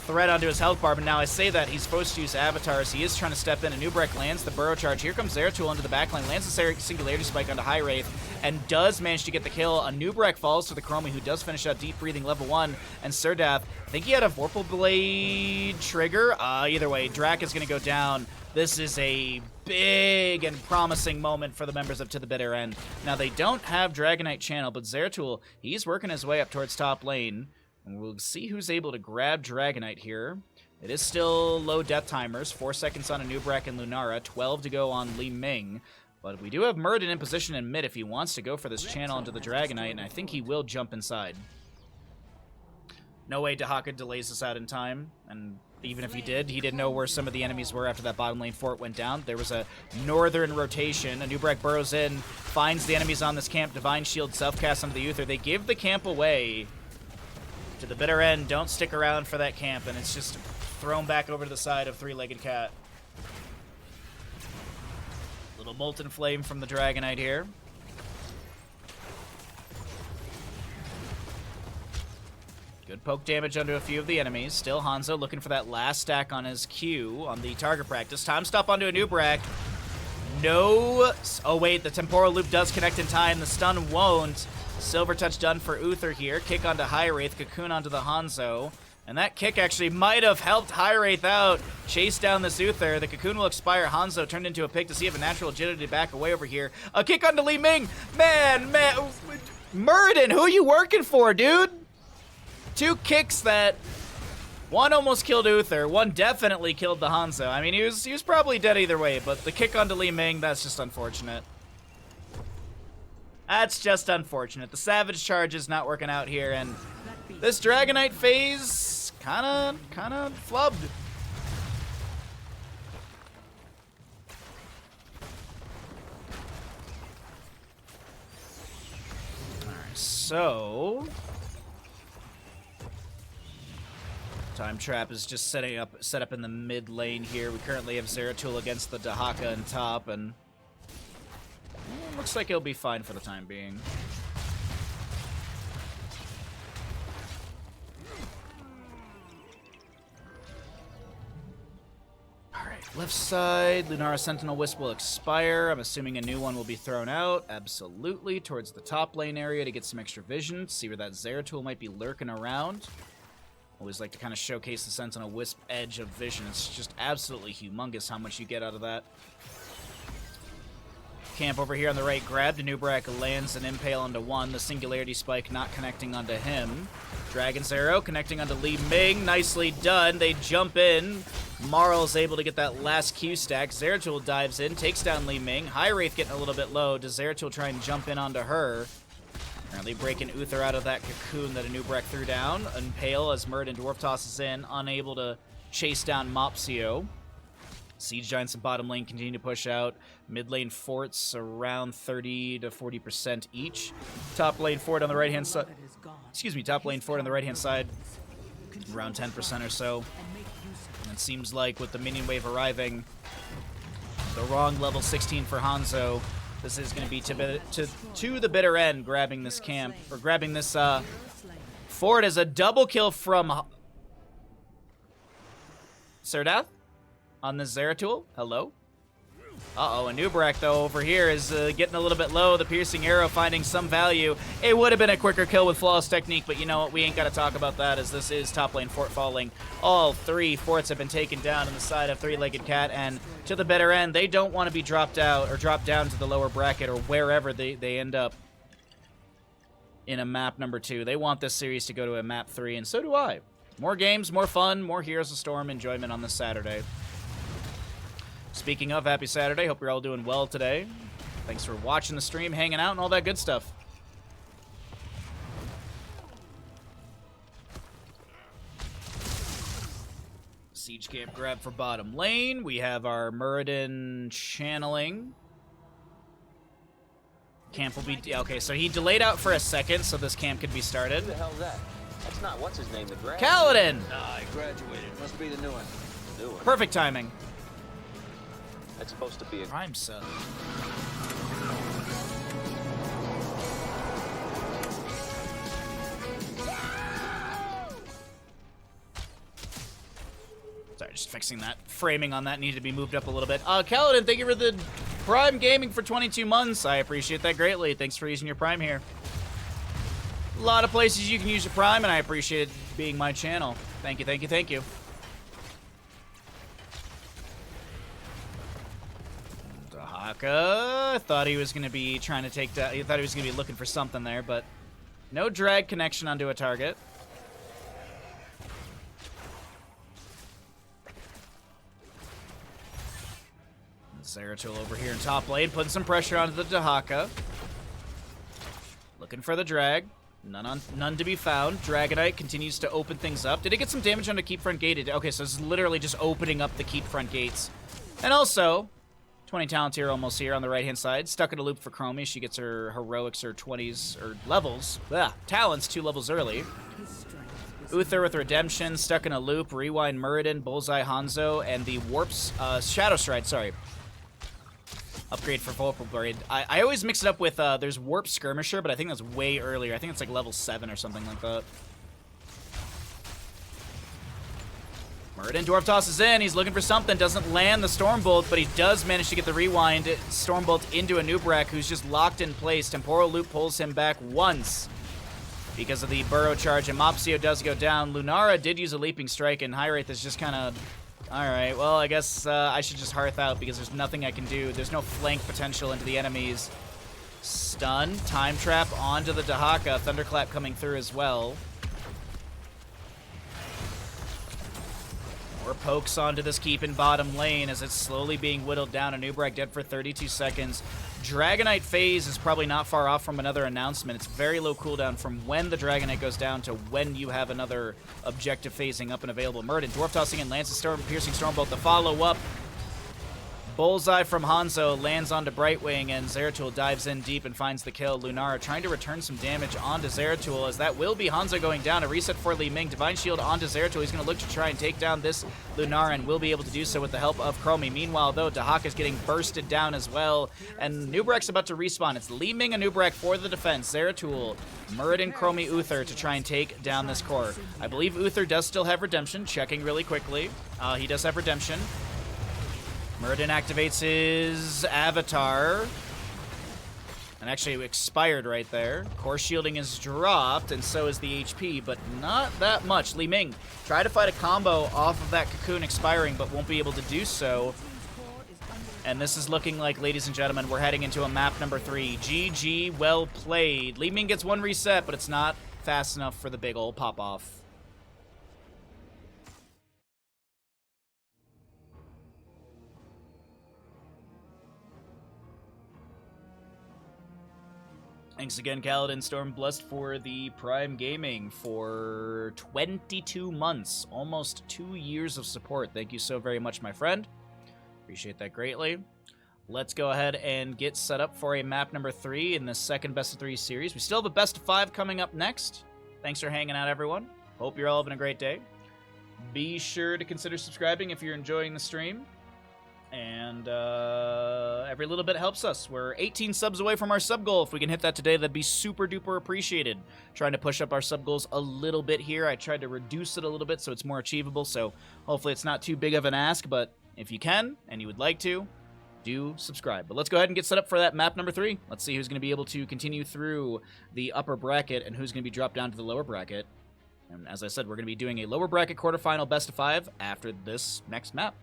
Speaker 1: threat onto his health bar. But now I say that he's supposed to use avatars. He is trying to step in. Anubarak lands the burrow charge. Here comes Zeratul into the backline, lands the singularity spike onto High Wraith, and does manage to get the kill. Anubarak falls to the Chromie, who does finish out deep breathing level 1, and Surdath, I think he had a Vorpal Blade trigger. Either way, Drak is going to go down. This is a big and promising moment for the members of To the Bitter End. Now, they don't have Dragonite Channel, but Zeratul, he's working his way up towards top lane. And we'll see who's able to grab Dragonite here. It is still low death timers. 4 seconds on Anubarak and Lunara. 12 to go on Li Ming. But we do have Muradin in position in mid if he wants to go for this channel into the Dragonite, and I think he will jump inside. No way Dahaka delays this out in time, and even if he didn't know where some of the enemies were after that bottom lane fort went down. There was a northern rotation. Anubarak burrows in, finds the enemies on this camp. Divine Shield self-cast onto the Uther. They give the camp away. To the bitter end, don't stick around for that camp, and it's just thrown back over to the side of Three-Legged Cat. Little Molten Flame from the Dragonite here. Good poke damage onto a few of the enemies. Still Hanzo looking for that last stack on his Q on the target practice. Time stop onto Anubarak. No. Oh, wait, the Temporal Loop does connect in time. The stun won't. Silver Touch done for Uther here. Kick onto High Wraith, Cocoon onto the Hanzo. And that kick actually might have helped High Wraith out. Chase down this Uther. The Cocoon will expire. Hanzo turned into a pig to see if a natural agility to back away over here. A kick onto Li Ming. Man. Muradin, who are you working for, dude? 2 kicks that... One almost killed Uther. One definitely killed the Hanzo. I mean, he was probably dead either way, but the kick onto Li Ming, that's just unfortunate. That's just unfortunate. The Savage Charge is not working out here, and this Dragonite phase kinda flubbed. Alright, so Time Trap is just set up in the mid lane here. We currently have Zeratul against the Dahaka on top, and looks like it'll be fine for the time being. Left side, Lunara Sentinel Wisp will expire. I'm assuming a new one will be thrown out. Absolutely. Towards the top lane area to get some extra vision. See where that Zeratul might be lurking around. Always like to kind of showcase the Sentinel Wisp edge of vision. It's just absolutely humongous how much you get out of that. Camp over here on the right grabbed. Nubrak lands an impale onto one. The Singularity Spike not connecting onto him. Dragon's Arrow connecting onto Li Ming. Nicely done. They jump in. Marl's able to get that last Q stack. Zeratul dives in, takes down Li Ming. High Wraith getting a little bit low. Does Zeratul try and jump in onto her? Apparently breaking Uther out of that cocoon that Nubrak threw down. Impale as Murd and Dwarf tosses in. Unable to chase down Mopsio. Siege Giants in bottom lane continue to push out. Mid lane forts around 30 to 40% each. Top lane fort on the right hand side. Excuse me, top lane fort on the right hand side. Around 10% or so. And it seems like with the minion wave arriving, the wrong level 16 for Hanzo. This is going to be to the bitter end, grabbing this camp, or grabbing this fort as a double kill from Serdath on this Zeratul. Hello? Uh-oh, and Nubrak, though, over here is getting a little bit low. The Piercing Arrow finding some value. It would have been a quicker kill with Flawless Technique, but you know what? We ain't got to talk about that as this is top lane fort falling. All three forts have been taken down on the side of Three-Legged Cat, and to the bitter end, they don't want to be dropped out or dropped down to the lower bracket or wherever they end up in a map number 2. They want this series to go to a map 3, and so do I. More games, more fun, more Heroes of Storm enjoyment on this Saturday. Speaking of, happy Saturday. Hope you're all doing well today. Thanks for watching the stream, hanging out, and all that good stuff. Siege camp grab for bottom lane. We have our Muradin channeling. Camp will be... Okay, so he delayed out for a second, so this camp could be started.
Speaker 3: Who the hell's that? That's not what's his name, the grad.
Speaker 1: Kaladin!
Speaker 3: Nah, I graduated. Must be the new one. New one.
Speaker 1: Perfect timing.
Speaker 3: That's supposed to be a
Speaker 1: Prime sub. Sorry, just fixing that. Framing on that needed to be moved up a little bit. Kaladin, thank you for the Prime Gaming for 22 months. I appreciate that greatly. Thanks for using your Prime here. A lot of places you can use your Prime, and I appreciate it being my channel. Thank you, thank you, thank you. Dahaka thought he was going to be trying to take down... He thought he was going to be looking for something there, but no drag connection onto a target. Zeratul over here in top lane, putting some pressure onto the Dahaka. Looking for the drag. None to be found. Dragonite continues to open things up. Did it get some damage on the keep front gate? Okay, so it's literally just opening up the keep front gates. And also, 20 talents here, almost here on the right-hand side. Stuck in a loop for Chromie. She gets her heroics or 20s, or levels. Talents 2 levels early. Uther with Redemption, stuck in a loop. Rewind Muradin, Bullseye Hanzo, and the Warps, Shadow Stride, sorry. Upgrade for Vocal Blade. I always mix it up with, there's Warp Skirmisher, but I think that's way earlier. I think it's like level 7 or something like that. Muradin Dwarf tosses in. He's looking for something. Doesn't land the Stormbolt, but he does manage to get the rewind Stormbolt into a Nubrak, who's just locked in place. Temporal Loop pulls him back once because of the Burrow Charge, and Mopsio does go down. Lunara did use a Leaping Strike, and High Wraith is just kind of... Alright, well, I guess I should just Hearth out because there's nothing I can do. There's no flank potential into the enemies. Stun, Time Trap onto the Dahaka. Thunderclap coming through as well. More pokes onto this keep in bottom lane as it's slowly being whittled down. A Nubrak dead for 32 seconds. Dragonite phase is probably not far off from another announcement. It's very low cooldown from when the Dragonite goes down to when you have another objective phasing up and available. Muradin Dwarf tossing in, lands a Piercing Stormbolt. The follow-up. Bullseye from Hanzo lands onto Brightwing, and Zeratul dives in deep and finds the kill. Lunara trying to return some damage onto Zeratul, as that will be Hanzo going down. A reset for Li Ming. Divine Shield onto Zeratul. He's going to look to try and take down this Lunara, and will be able to do so with the help of Chromie. Meanwhile, though, Dahaka's getting bursted down as well, and Nubrak's about to respawn. It's Li Ming and Nubrak for the defense. Zeratul, Muradin, Chromie, Uther to try and take down this core. I believe Uther does still have Redemption. Checking really quickly. He does have Redemption. Muradin activates his avatar. And actually it expired right there. Core shielding is dropped, and so is the HP, but not that much. Li Ming tried to fight a combo off of that cocoon expiring, but won't be able to do so. And this is looking like, ladies and gentlemen, we're heading into a map number 3. GG, well played. Li Ming gets 1 reset, but it's not fast enough for the big ol' pop-off. Thanks again, Kaladin Stormblessed, for the Prime Gaming for 22 months. Almost 2 years of support. Thank you so very much, my friend. Appreciate that greatly. Let's go ahead and get set up for a map number 3 in the second best of 3 series. We still have a best of 5 coming up next. Thanks for hanging out, everyone. Hope you're all having a great day. Be sure to consider subscribing if you're enjoying the stream. And every little bit helps us. We're 18 subs away from our sub goal. If we can hit that today, that'd be super duper appreciated. Trying to push up our sub goals a little bit here. I tried to reduce it a little bit so it's more achievable, so hopefully it's not too big of an ask, but if you can and you would like to, do subscribe. But let's go ahead and get set up for that map number 3. Let's see who's going to be able to continue through the upper bracket and who's going to be dropped down to the lower bracket. And as I said, we're going to be doing a lower bracket quarterfinal best of 5 after this next map.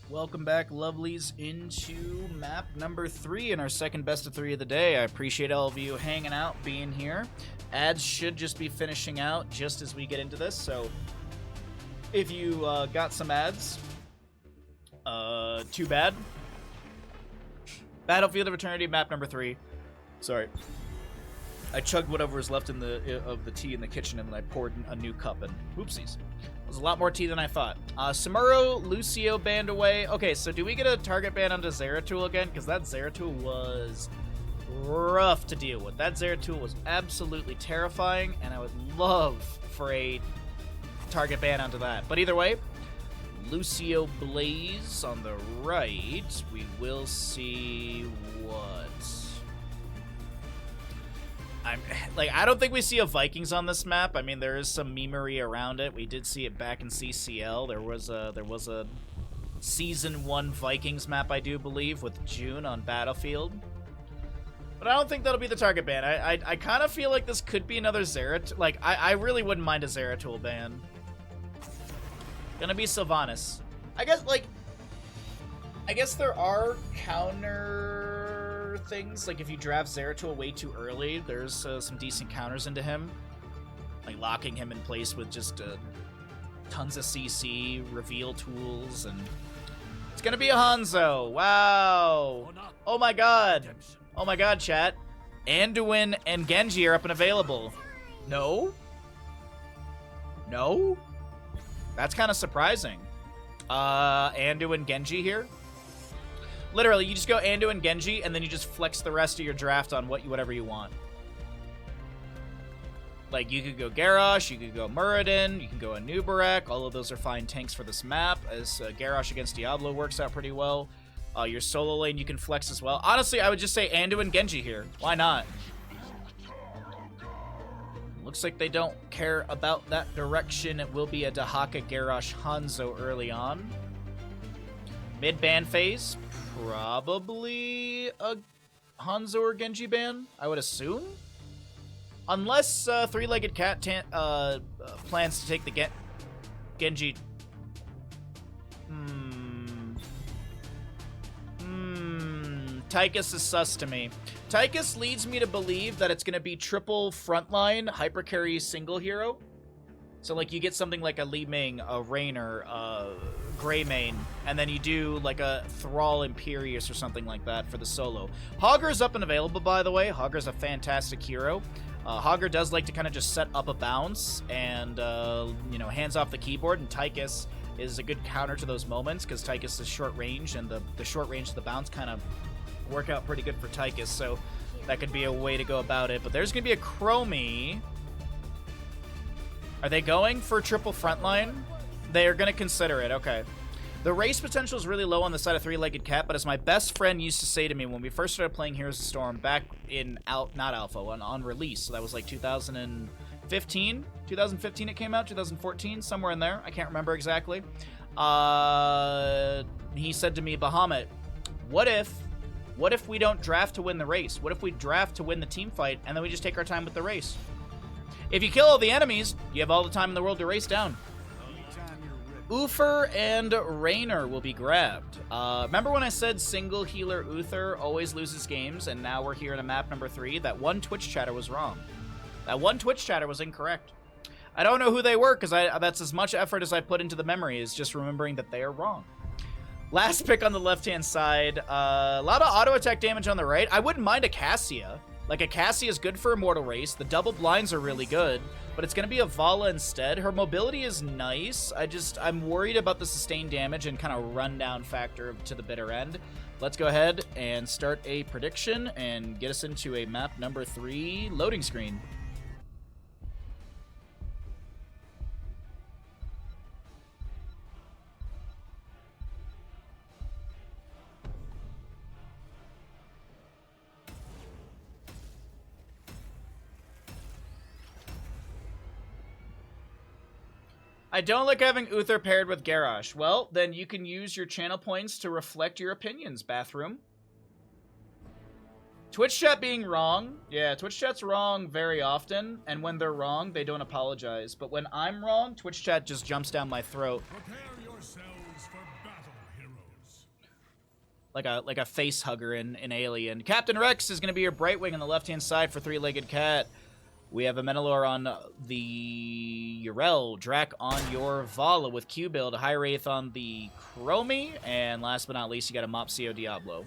Speaker 1: Welcome back, lovelies, into map number 3 in our second best of 3 of the day. I appreciate all of you hanging out, being here. Ads should just be finishing out just as we get into this, so if you got some ads, too bad. Battlefield of Eternity, map number 3. Sorry. I chugged whatever was left in of the tea in the kitchen, and then I poured a new cup, and whoopsies. There's a lot more tea than I thought. Samuro, Lucio banned away. Okay, so do we get a target ban onto Zeratul again? Because that Zeratul was rough to deal with. That Zeratul was absolutely terrifying, and I would love for a target ban onto that. But either way, Lucio Blaze on the right. We will see what... I don't think we see a Vikings on this map. I mean, there is some memery around it. We did see it back in CCL. There was a Season 1 Vikings map, I do believe, with June on Battlefield. But I don't think that'll be the target ban. I kind of feel like this could be another Zeratul. Like, I really wouldn't mind a Zeratul ban. Gonna be Sylvanas. I guess there are counter things, like if you draft Zeratul way too early, there's some decent counters into him, like locking him in place with just tons of CC reveal tools, and it's gonna be a Hanzo. Wow! Oh my god! Oh my god, chat! Anduin and Genji are up and available. No? No? That's kind of surprising. Anduin Genji here. Literally, you just go Ando and Genji, and then you just flex the rest of your draft on whatever you want. Like, you could go Garrosh, you could go Muradin, you can go Anubarak. All of those are fine tanks for this map, as Garrosh against Diablo works out pretty well. Your solo lane you can flex as well. Honestly, I would just say Ando and Genji here. Why not? Looks like they don't care about that direction. It will be a Dahaka Garrosh Hanzo early on. Mid-ban phase, probably a Hanzo or Genji ban, I would assume. Unless Three-Legged Cat plans to take the Genji... Tychus is sus to me. Tychus leads me to believe that it's going to be triple frontline hypercarry single hero. So, like, you get something like a Li Ming, a Raynor, a Greymane, and then you do, like, a Thrall Imperius or something like that for the solo. Hogger's up and available, by the way. Hogger's a fantastic hero. Hogger does like to kind of just set up a bounce and, you know, hands off the keyboard, and Tychus is a good counter to those moments because Tychus is short range, and the short range of the bounce kind of work out pretty good for Tychus, so that could be a way to go about it. But there's going to be a Chromie. Are they going for triple frontline? They are going to consider it, okay. The race potential is really low on the side of three-legged cat, but as my best friend used to say to me when we first started playing Heroes of the Storm back in not alpha, on release, so that was like 2015? 2015 it came out, 2014, somewhere in there. I can't remember exactly. He said to me, Bahamut, what if we don't draft to win the race? What if we draft to win the team fight, and then we just take our time with the race? If you kill all the enemies, you have all the time in the world to race down. Uther and Raynor will be grabbed. Remember when I said single healer Uther always loses games, and now we're here in a map number 3? That one Twitch chatter was wrong. That one Twitch chatter was incorrect. I don't know who they were, because that's as much effort as I put into the memory, is just remembering that they are wrong. Last pick on the left-hand side. A lot of auto-attack damage on the right. I wouldn't mind a Cassia. Like, a Cassia is good for Immortal Race. The double blinds are really good, but it's going to be a Vala instead. Her mobility is nice. I'm worried about the sustained damage and kind of rundown factor to the bitter end. Let's go ahead and start a prediction and get us into a map number 3 loading screen. I don't like having Uther paired with Garrosh. Well, then you can use your channel points to reflect your opinions, Bathroom. Twitch chat being wrong. Yeah, Twitch chat's wrong very often, and when they're wrong, they don't apologize. But when I'm wrong, Twitch chat just jumps down my throat.
Speaker 2: Prepare yourselves for battle, heroes.
Speaker 1: Like a face hugger in Alien. Captain Rex is going to be your Brightwing on the left-hand side for three-legged cat. We have a Menelor on the Yrel, Drac on your Vala with Q build, High Wraith on the Chromie, and last but not least, you got a Mopsio Diablo.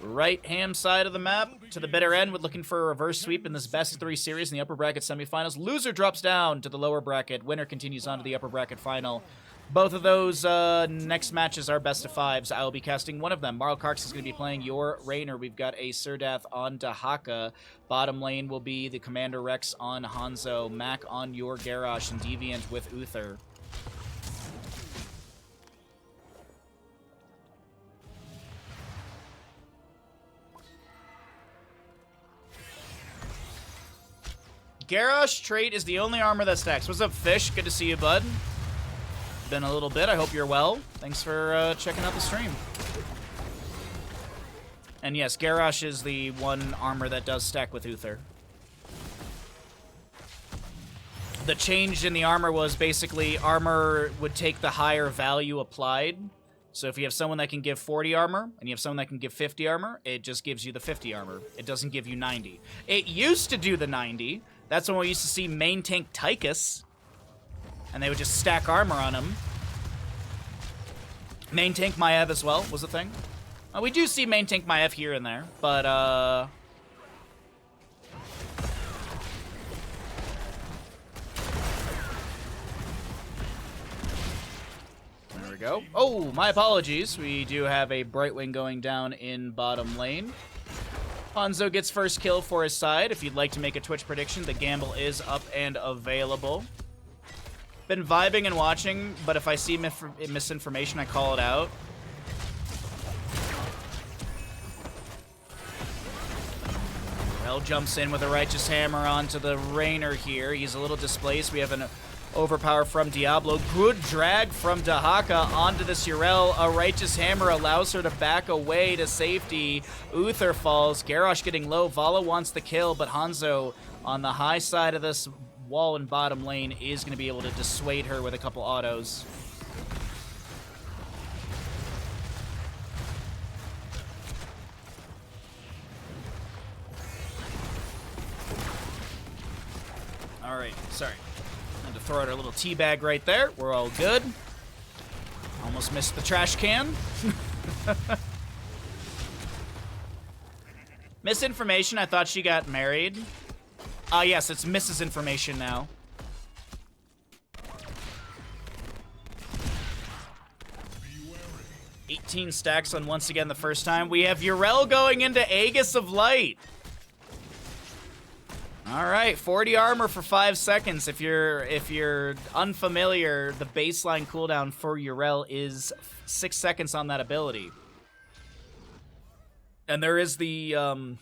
Speaker 1: Right-hand side of the map, to the bitter end, we're looking for a reverse sweep in this best of 3 series in the upper bracket semifinals. Loser drops down to the lower bracket. Winner continues on to the upper bracket final. Both of those next matches are best of 5s. I will be casting one of them. Marl Karx is going to be playing your Raynor. We've got a Surdath on Dahaka. Bottom lane will be the Commander Rex on Hanzo. Mac on your Garrosh, and Deviant with Uther. Garrosh trait is the only armor that stacks. What's up, Fish? Good to see you, bud. Been a little bit. I hope you're well. Thanks for checking out the stream. And yes, Garrosh is the one armor that does stack with Uther. The change in the armor was basically armor would take the higher value applied. So if you have someone that can give 40 armor and you have someone that can give 50 armor, it just gives you the 50 armor. It doesn't give you 90. It used to do the 90. That's when we used to see main tank Tychus, and they would just stack armor on him. Main tank Maiev as well was a thing. We do see main tank Maiev here and there, but there we go. Oh, my apologies. We do have a Brightwing going down in bottom lane. Hanzo gets first kill for his side. If you'd like to make a Twitch prediction, the gamble is up and available. Been vibing and watching, but if I see misinformation, I call it out. Rel jumps in with a Righteous Hammer onto the Raynor here. He's a little displaced. We have an overpower from Diablo. Good drag from Dahaka onto this Yrel. A Righteous Hammer allows her to back away to safety. Uther falls. Garrosh getting low. Vala wants the kill, but Hanzo on the high side of this wall in bottom lane is going to be able to dissuade her with a couple autos. All right, sorry. Had to throw out our little tea bag right there. We're all good. Almost missed the trash can. Misinformation, I thought she got married. Yes, it's Mrs. Information now.
Speaker 2: Be wary.
Speaker 1: 18 stacks on once again the first time. We have Yrel going into Aegis of Light. All right, 40 armor for 5 seconds. If you're unfamiliar, the baseline cooldown for Yrel is 6 seconds on that ability. And there is the oh,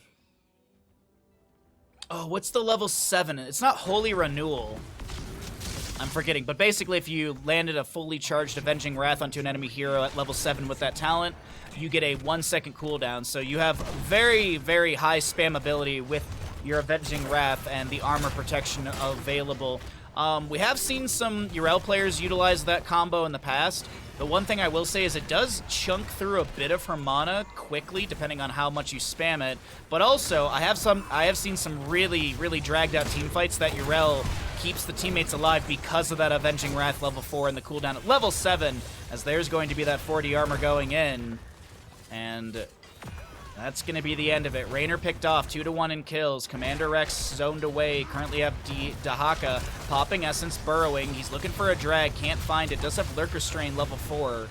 Speaker 1: what's the level 7? It's not Holy Renewal. I'm forgetting, but basically if you landed a fully charged Avenging Wrath onto an enemy hero at level 7 with that talent, you get a 1 second cooldown. So you have very, very high spam ability with your Avenging Wrath and the armor protection available. We have seen some Yrel players utilize that combo in the past. The one thing I will say is it does chunk through a bit of her mana quickly, depending on how much you spam it. But also, I have seen some really, really dragged out team fights that Yrel keeps the teammates alive because of that Avenging Wrath level 4 and the cooldown at level 7, as there's going to be that 40 armor going in. And that's going to be the end of it. Raynor picked off 2-1 in kills. Commander Rex zoned away. Currently have Dahaka popping Essence, burrowing. He's looking for a drag. Can't find it. Does have Lurker Strain level 4.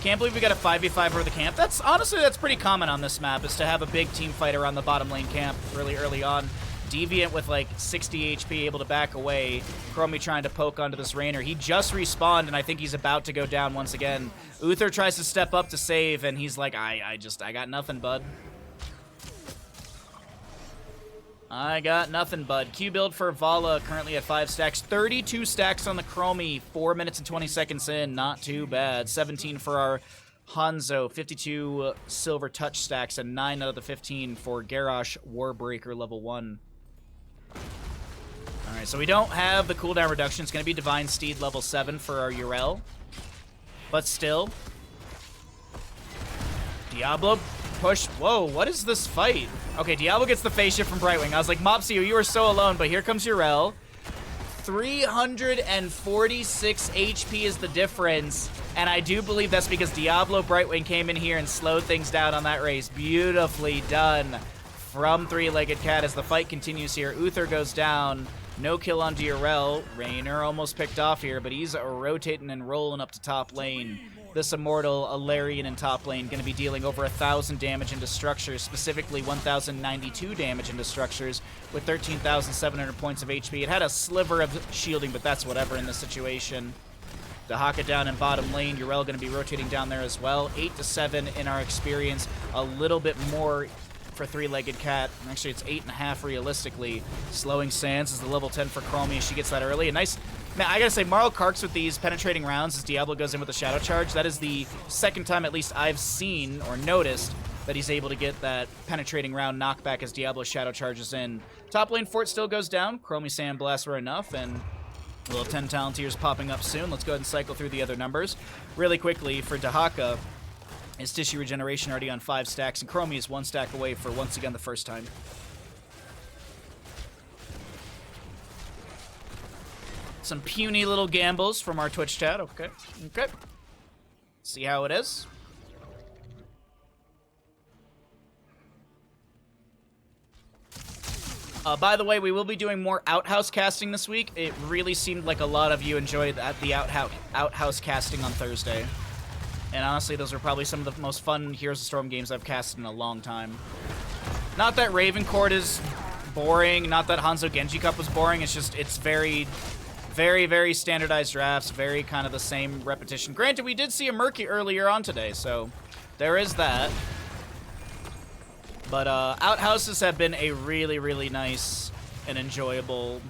Speaker 1: Can't believe we got a 5v5 over the camp. Honestly, that's pretty common on this map, is to have a big team fight around the bottom lane camp really early on. Deviant with like 60 HP, able to back away. Chromie trying to poke onto this Raynor. He just respawned, and I think he's about to go down once again. Uther tries to step up to save, and he's like, I got nothing, bud. I got nothing, bud. Q build for Vala, currently at 5 stacks. 32 stacks on the Chromie, 4 minutes and 20 seconds in. Not too bad. 17 for our Hanzo, 52 silver touch stacks, and 9 out of the 15 for Garrosh Warbreaker level 1. Alright, so we don't have the cooldown reduction. It's going to be Divine Steed level 7 for our Yrel. But still. Diablo push. Whoa, what is this fight? Okay, Diablo gets the phase shift from Brightwing. I was like, Mopsy, you are so alone, but here comes Yrel. 346 HP is the difference, and I do believe that's because Diablo Brightwing came in here and slowed things down on that race. Beautifully done from Three-Legged Cat as the fight continues here. Uther goes down. No kill on Yrel. Raynor almost picked off here, but he's rotating and rolling up to top lane. This Immortal, Alarian in top lane, going to be dealing over 1,000 damage into structures, specifically 1,092 damage into structures with 13,700 points of HP. It had a sliver of shielding, but that's whatever in this situation. Dahaka down in bottom lane. Yrel going to be rotating down there as well. 8-7 in our experience. A little bit more for Three-Legged Cat. Actually, it's 8.5 realistically. Slowing Sands is the level 10 for Chromie. She gets that early. A nice... Man, I gotta say, Marl Karks with these penetrating rounds as Diablo goes in with a Shadow Charge. That is the second time, at least, I've seen or noticed that he's able to get that penetrating round knockback as Diablo Shadow Charges in. Top lane fort still goes down. Chromie Sandblast were enough, and a little 10 Talontiers popping up soon. Let's go ahead and cycle through the other numbers. Really quickly, for Dahaka, his Tissue Regeneration already on 5 stacks, and Chromie is 1 stack away for, once again, the first time. Some puny little gambles from our Twitch chat. Okay. Okay. See how it is. By the way, we will be doing more Outhouse casting this week. It really seemed like a lot of you enjoyed the Outhouse casting on Thursday. And honestly, those are probably some of the most fun Heroes of Storm games I've casted in a long time. Not that Raven Court is boring. Not that Hanzo Genji Cup was boring. It's just, it's very, very standardized drafts. Very kind of the same repetition. Granted, we did see a Murky earlier on today, so there is that. But Outhouses have been a really, really nice and enjoyable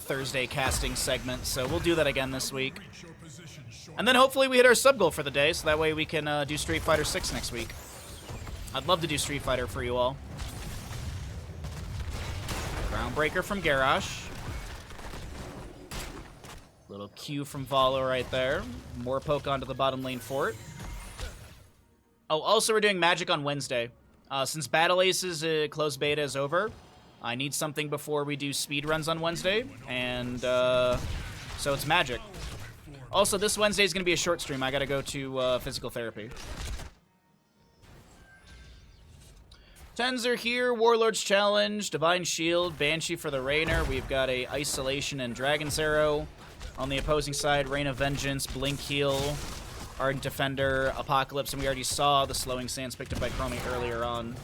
Speaker 1: Thursday casting segment, so we'll do that again this week. And then hopefully we hit our sub goal for the day, so that way we can do Street Fighter 6 next week. I'd love to do Street Fighter for you all. Groundbreaker from Garrosh. Little Q from Valo right there. More poke onto the bottom lane fort. Oh, also we're doing Magic on Wednesday. Since Battle Aces closed beta is over, I need something before we do speedruns on Wednesday, and so it's Magic. Also, this Wednesday is going to be a short stream. I got to go to physical therapy. Tens are here. Warlord's Challenge, Divine Shield, Banshee for the Raynor. We've got a Isolation and Dragon's Arrow. On the opposing side, Rain of Vengeance, Blink Heal, Ardent Defender, Apocalypse, and we already saw the slowing sands picked up by Chromie earlier on.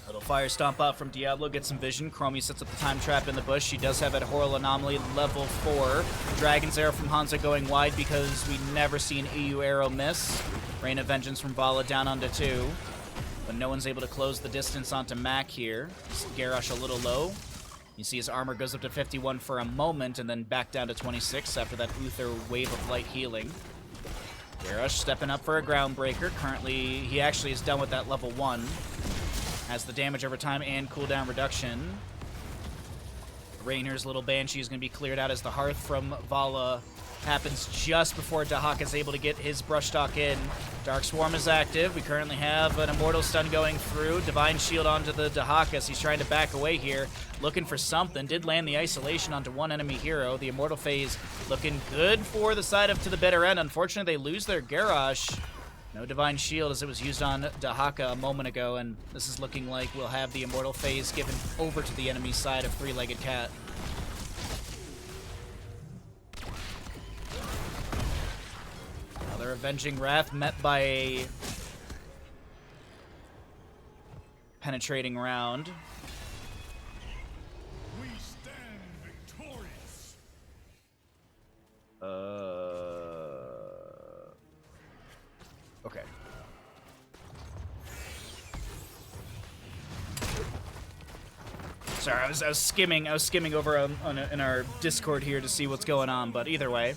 Speaker 1: Little Fire Stomp out from Diablo, gets some vision. Chromie sets up the time trap in the bush. She does have that Horror Anomaly level 4. Dragon's Arrow from Hanzo going wide because we never see an EU arrow miss. Rain of Vengeance from Vala down onto 2. But no one's able to close the distance onto Mac here. Garrosh a little low. You see his armor goes up to 51 for a moment and then back down to 26 after that Uther Wave of Light healing. Garrosh stepping up for a Groundbreaker. Currently, he actually is done with that level 1. Has the damage over time and cooldown reduction. Rainer's little Banshee is going to be cleared out as the Hearth from Vala happens just before Dahaka is able to get his Brushstock in. Dark Swarm is active. We currently have an Immortal Stun going through. Divine Shield onto the Dahaka as he's trying to back away here. Looking for something. Did land the Isolation onto one enemy hero. The Immortal Phase looking good for the side of to the bitter end. Unfortunately, they lose their Garrosh. No Divine Shield as it was used on Dahaka a moment ago, and this is looking like we'll have the Immortal Phase given over to the enemy side of Three-Legged Cat. Another Avenging Wrath met by a penetrating round.
Speaker 2: We stand victorious.
Speaker 1: Okay. Sorry, I was skimming over in our Discord here to see what's going on, but either way.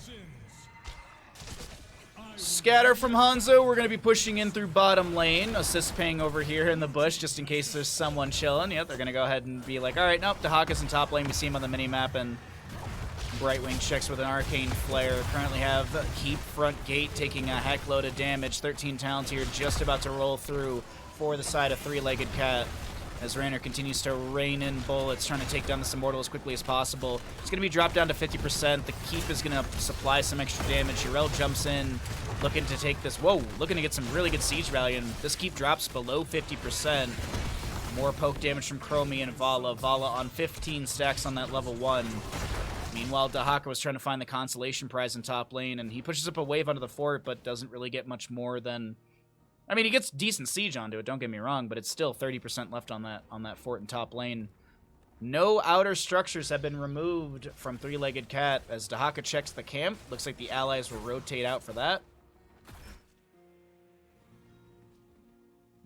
Speaker 1: Scatter from Hanzo. We're going to be pushing in through bottom lane. Assist ping over here in the bush just in case there's someone chilling. Yep, they're going to go ahead and be like, all right, nope, Dahaka's in top lane. We see him on the mini-map, and Brightwing checks with an Arcane Flare. Currently have Keep Front Gate taking a heck load of damage. 13 talents here just about to roll through for the side of Three-Legged Cat. As Rainer continues to rain in bullets, trying to take down this Immortal as quickly as possible. It's going to be dropped down to 50%. The Keep is going to supply some extra damage. Shirel jumps in, looking to take this. Whoa, looking to get some really good siege value, and this Keep drops below 50%. More poke damage from Chromie and Vala. Vala on 15 stacks on that level 1. Meanwhile, Dahaka was trying to find the Consolation Prize in top lane, and he pushes up a wave onto the fort, but doesn't really get much more than... I mean, he gets decent siege onto it, don't get me wrong, but it's still 30% left on that fort in top lane. No outer structures have been removed from Three-Legged Cat as Dahaka checks the camp. Looks like the allies will rotate out for that.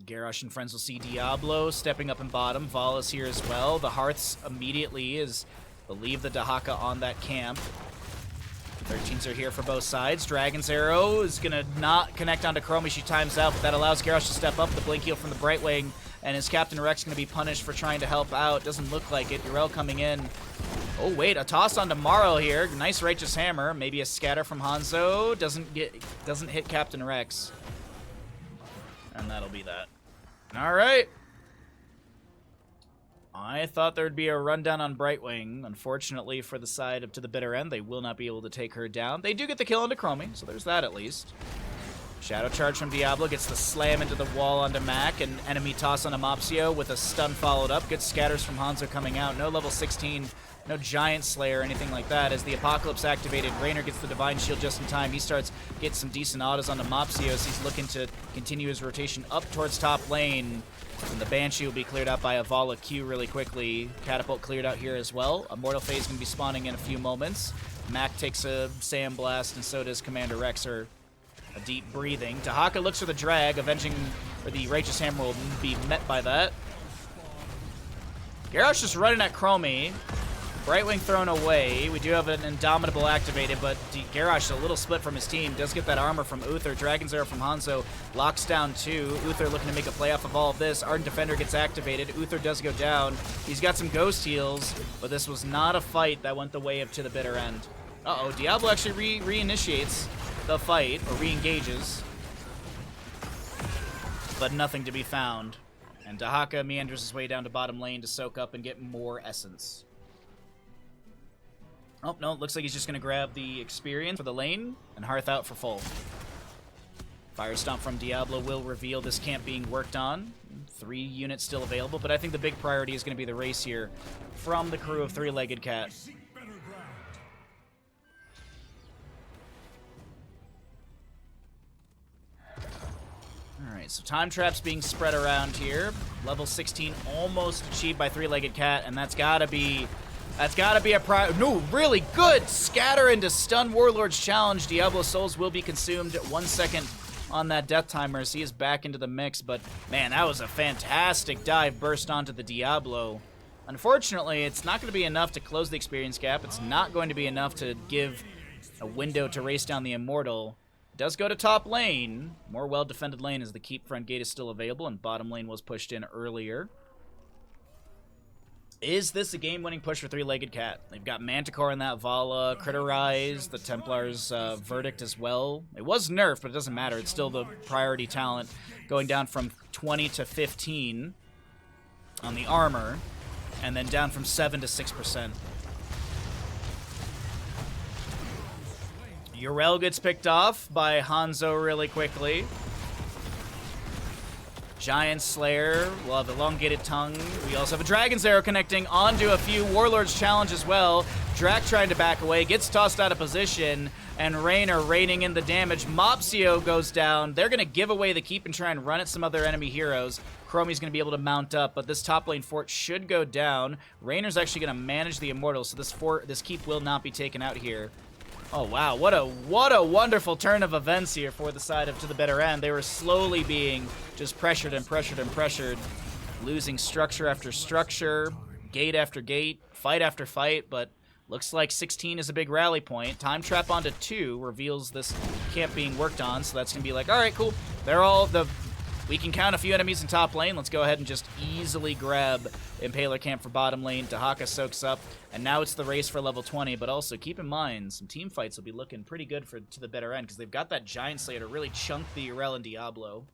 Speaker 1: Garrosh and friends will see Diablo stepping up in bottom. Vala's here as well. The Hearths immediately is believe the Dahaka on that camp. 13s are here for both sides. Dragon's Arrow is going to not connect onto Chromie. She times out, but that allows Garrosh to step up. The Blink Heal from the Brightwing, and his Captain Rex going to be punished for trying to help out. Doesn't look like it. Urel coming in. Oh, wait, a toss onto Morrow here. Nice Righteous Hammer. Maybe a scatter from Hanzo. Doesn't hit Captain Rex. And that'll be that. All right. I thought there'd be a rundown on Brightwing. Unfortunately, for the side up to the bitter end, they will not be able to take her down. They do get the kill onto Chromie, so there's that at least. Shadow Charge from Diablo gets the slam into the wall onto Mac, and enemy toss onto Mopsio with a stun followed up. Good scatters from Hanzo coming out. No level 16, no Giant Slayer or anything like that. As the Apocalypse activated, Rainer gets the Divine Shield just in time. He starts getting some decent autos onto Mopsio as he's looking to continue his rotation up towards top lane. And the Banshee will be cleared out by a Vala Q really quickly. Catapult cleared out here as well. Immortal Phase going to be spawning in a few moments. Mac takes a Sand Blast, and so does Commander Rexer. A deep breathing. Dahaka looks for the drag. The Righteous Hammer will be met by that. Garrosh just running at Chromie. Brightwing thrown away. We do have an Indomitable activated, but Garrosh a little split from his team. Does get that armor from Uther. Dragon's Arrow from Hanzo. Locks down 2. Uther looking to make a play off of all of this. Ardent Defender gets activated. Uther does go down. He's got some ghost heals, but this was not a fight that went the way up to the bitter end. Uh-oh, Diablo actually reinitiates the fight, or re-engages. But nothing to be found. And Dahaka meanders his way down to bottom lane to soak up and get more essence. Oh, no, looks like he's just going to grab the experience for the lane and Hearth out for full. Fire Stomp from Diablo will reveal this camp being worked on. 3 units still available, but I think the big priority is going to be the race here from the crew of Three-Legged Cat. Alright, so time traps being spread around here. Level 16 almost achieved by Three-Legged Cat, and that's gotta be a no, really good! Scatter into Stun Warlord's challenge. Diablo Souls will be consumed 1 second on that death timer as he is back into the mix, but man, that was a fantastic dive burst onto the Diablo. Unfortunately, it's not going to be enough to close the experience gap. It's not going to be enough to give a window to race down the Immortal. It does go to top lane. More well-defended lane as the keep front gate is still available, and bottom lane was pushed in earlier. Is this a game-winning push for Three-Legged Cat? They've got Manticore in that Vala, Critterize, the Templar's Verdict as well. It was nerfed, but it doesn't matter. It's still the priority talent, going down from 20 to 15 on the armor, and then down from 7 to 6%. Yrel gets picked off by Hanzo really quickly. Giant Slayer will have Elongated Tongue. We also have a Dragon's Arrow connecting onto a few Warlord's Challenge as well. Drak trying to back away, gets tossed out of position, and Raynor raining in the damage. Mopsio goes down. They're going to give away the keep and try and run at some other enemy heroes. Chromie's going to be able to mount up, but this top lane fort should go down. Raynor's actually going to manage the Immortal, so this keep will not be taken out here. Oh, wow. What a wonderful turn of events here for the side of To the Bitter End. They were slowly being just pressured and pressured and pressured, losing structure after structure, gate after gate, fight after fight, but looks like 16 is a big rally point. Time Trap onto 2 reveals this camp being worked on, so that's going to be like, all right, cool. We can count a few enemies in top lane. Let's go ahead and just easily grab Impaler Camp for bottom lane. Dahaka soaks up, and now it's the race for level 20, but also keep in mind, some team fights will be looking pretty good for To the Bitter End, because they've got that Giant Slayer to really chunk the Yrel and Diablo.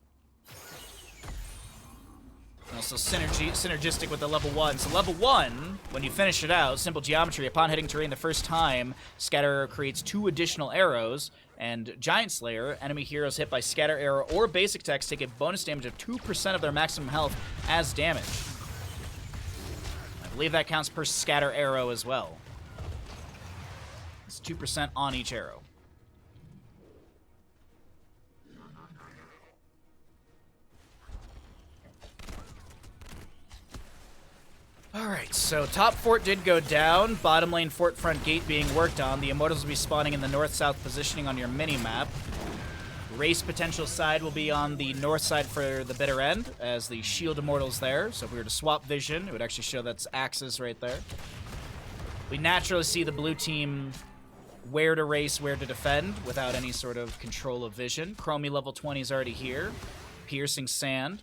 Speaker 1: Also synergistic with the level 1. So level 1, when you finish it out, simple geometry, upon hitting terrain the first time, Scatter Arrow creates 2 additional arrows, and Giant Slayer, enemy heroes hit by Scatter Arrow or basic attacks take a bonus damage of 2% of their maximum health as damage. I believe that counts per Scatter Arrow as well. It's 2% on each arrow. Alright, so top fort did go down. Bottom lane fort front gate being worked on. The Immortals will be spawning in the north-south positioning on your mini-map. Race potential side will be on the north side for the Bitter End, as the Shield Immortals there. So if we were to swap vision, it would actually show that's Axes right there. We naturally see the blue team where to race, where to defend, without any sort of control of vision. Chromie level 20 is already here. Piercing Sand.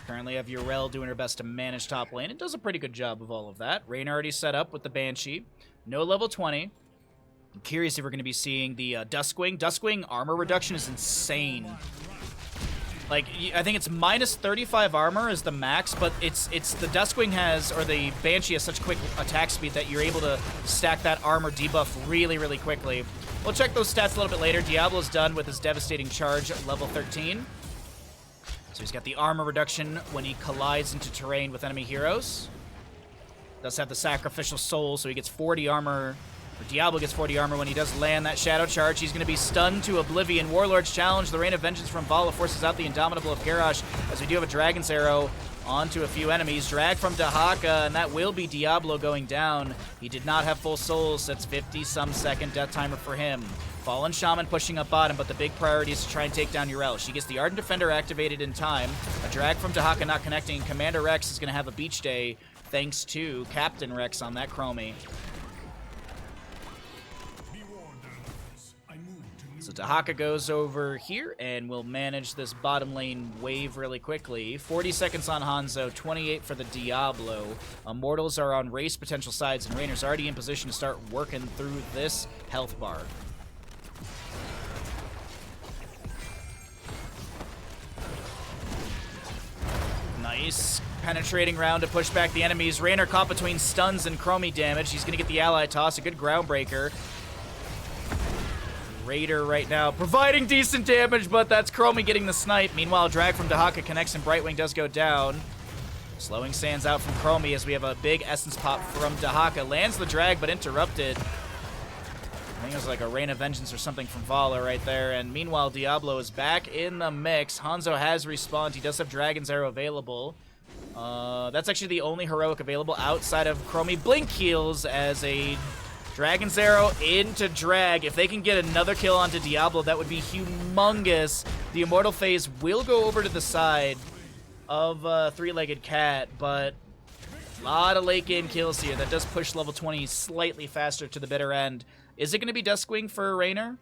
Speaker 1: Currently have Yrel doing her best to manage top lane. It does a pretty good job of all of that. Rain already set up with the Banshee. No level 20. I'm curious if we're going to be seeing the Duskwing. Duskwing armor reduction is insane. Like, I think it's minus 35 armor is the max, but it's the Duskwing has, or the Banshee has such quick attack speed that you're able to stack that armor debuff really, really quickly. We'll check those stats a little bit later. Diablo's done with his devastating charge at level 13. So he's got the armor reduction when he collides into terrain with enemy heroes. Does have the sacrificial soul, so he gets 40 armor, or Diablo gets 40 armor when he does land that shadow charge. He's going to be stunned to oblivion. Warlord's challenge, the Rain of Vengeance from Vala forces out the Indomitable of Garrosh, as we do have a Dragon's Arrow onto a few enemies. Drag from Dahaka, and that will be Diablo going down. He did not have full souls. That's 50-some second death timer for him. Fallen Shaman pushing up bottom, but the big priority is to try and take down Yrel. She gets the Ardent Defender activated in time. A drag from Dahaka not connecting. Commander Rex is going to have a beach day thanks to Captain Rex on that Chromie. So Dahaka goes over here and will manage this bottom lane wave really quickly. 40 seconds on Hanzo, 28 for the Diablo. Immortals are on race potential sides, and Raynor's already in position to start working through this health bar. Nice penetrating round to push back the enemies. Raynor caught between stuns and Chromie damage. He's going to get the ally toss, a good ground breaker. Raider right now providing decent damage, but that's Chromie getting the snipe. Meanwhile, drag from Dahaka connects and Brightwing does go down. Slowing Sands out from Chromie as we have a big essence pop from Dahaka. Lands the drag, but interrupted. I think it was like a Rain of Vengeance or something from Vala right there. And meanwhile, Diablo is back in the mix. Hanzo has respawned. He does have Dragon's Arrow available. That's actually the only heroic available outside of Chromie. Blink heals as a Dragon's Arrow into drag. If they can get another kill onto Diablo, that would be humongous. The Immortal phase will go over to the side of Three-Legged Cat, but a lot of late game kills here. That does push level 20 slightly faster to the bitter end. Is it going to be Duskwing for Raynor?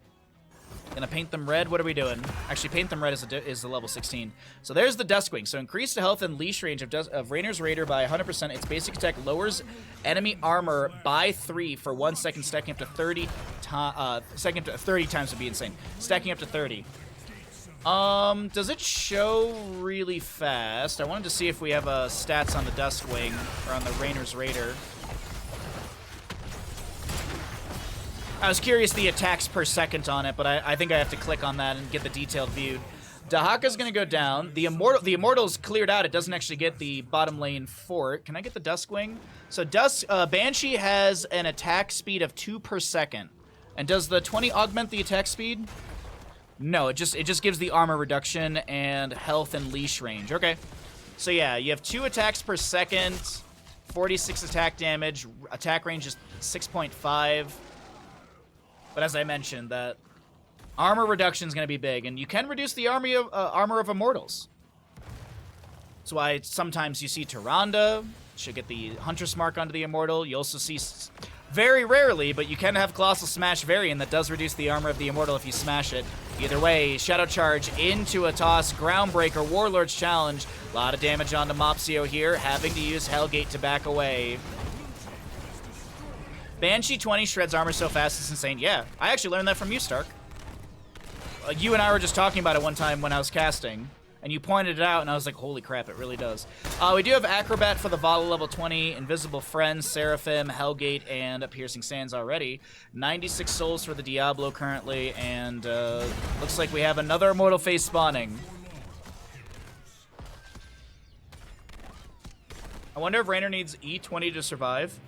Speaker 1: Gonna paint them red? What are we doing? Actually, paint them red is the level 16. So there's the Duskwing. So increase the health and leash range of Raynor's Raider by 100%. Its basic attack lowers enemy armor by 3 for 1 second, stacking up to 30 times would be insane. Stacking up to 30. Does it show really fast? I wanted to see if we have stats on the Duskwing or on the Raynor's Raider. I was curious the attacks per second on it, but I think I have to click on that and get the detailed view. Dahaka's gonna go down. The Immortal's cleared out. It doesn't actually get the bottom lane fort. Can I get the Duskwing? So Banshee has an attack speed of 2 per second. And does the 20 augment the attack speed? No, it just gives the armor reduction and health and leash range. Okay. So yeah, you have 2 attacks per second, 46 attack damage, attack range is 6.5. But as I mentioned, that armor reduction is going to be big, and you can reduce the armor of Immortals. That's why sometimes you see Tyrande should get the Huntress mark onto the Immortal. You also see, very rarely, but you can have Colossal Smash variant that does reduce the armor of the Immortal if you smash it. Either way, Shadow Charge into a toss, Groundbreaker, Warlord's Challenge. A lot of damage onto Mopsio here, having to use Hellgate to back away. Banshee 20 shreds armor so fast, it's insane. Yeah, I actually learned that from you, Stark. You and I were just talking about it one time when I was casting, and you pointed it out, and I was like, holy crap, it really does. We do have Acrobat for the Vala level 20, Invisible Friend, Seraphim, Hellgate, and Piercing Sands already. 96 souls for the Diablo currently, and looks like we have another Immortal face spawning. I wonder if Raynor needs E20 to survive.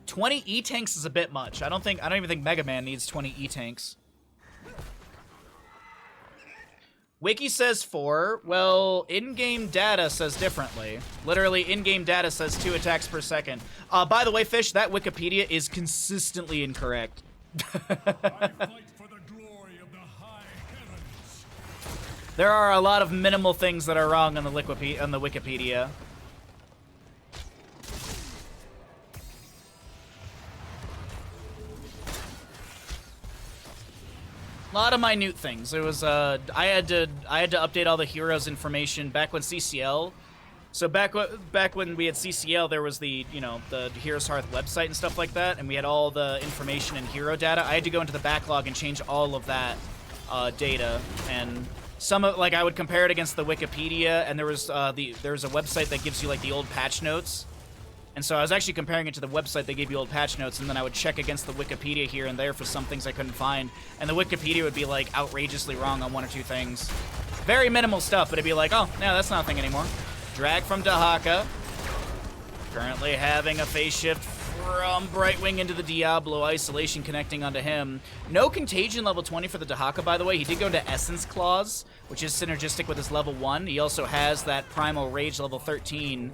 Speaker 1: 20 E-tanks is a bit much. I don't even think Mega Man needs 20 E-tanks. Wiki says 4. Well, in-game data says differently. Literally, in-game data says 2 attacks per second. By the way, Fish, that Wikipedia is consistently incorrect. There are a lot of minimal things that are wrong on the Wikipedia. A lot of minute things. It was I had to update all the heroes information back when CCL. So back when we had CCL, there was the the Heroes Hearth website and stuff like that, and we had all the information and hero data. I had to go into the backlog and change all of that data, and some of I would compare it against the Wikipedia, and there was a website that gives you like the old patch notes. And so I was actually comparing it to the website they gave you old patch notes, and then I would check against the Wikipedia here and there for some things I couldn't find. And the Wikipedia would be like outrageously wrong on 1 or 2 things. Very minimal stuff, but it'd be like, oh, no, that's not a thing anymore. Drag from Dahaka. Currently having a phase shift from Brightwing into the Diablo. Isolation connecting onto him. No Contagion level 20 for the Dahaka, by the way. He did go into Essence Claws, which is synergistic with his level 1. He also has that Primal Rage level 13.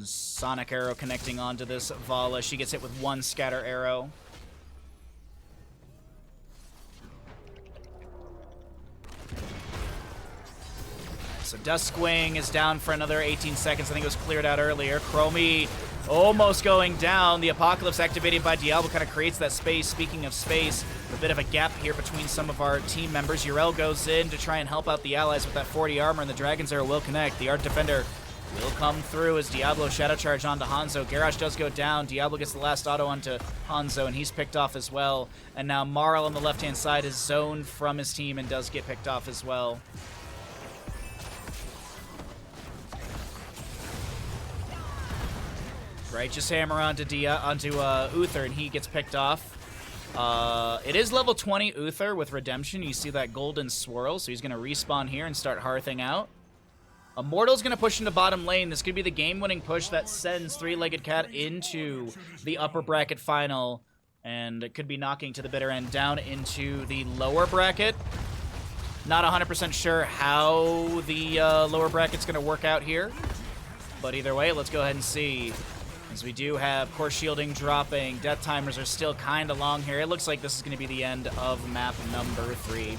Speaker 1: Sonic Arrow connecting onto this Vala. She gets hit with 1 Scatter Arrow. So Duskwing is down for another 18 seconds. I think it was cleared out earlier. Chromie almost going down. The Apocalypse activated by Diablo kind of creates that space. Speaking of space, a bit of a gap here between some of our team members. Yrel goes in to try and help out the allies with that 40 armor, and the Dragon's Arrow will connect. The Art Defender will come through as Diablo Shadow Charge onto Hanzo. Garrosh does go down. Diablo gets the last auto onto Hanzo, and he's picked off as well. And now Marl on the left-hand side is zoned from his team and does get picked off as well. Righteous Hammer onto Uther, and he gets picked off. It is level 20 Uther with Redemption. You see that golden swirl, so he's going to respawn here and start hearthing out. Immortal's going to push into bottom lane. This could be the game-winning push that sends Three-Legged Cat into the upper bracket final, and it could be knocking to the bitter end down into the lower bracket. Not 100% sure how the lower bracket's going to work out here, but either way, let's go ahead and see. As we do have core shielding dropping, death timers are still kind of long here. It looks like this is going to be the end of map number 3.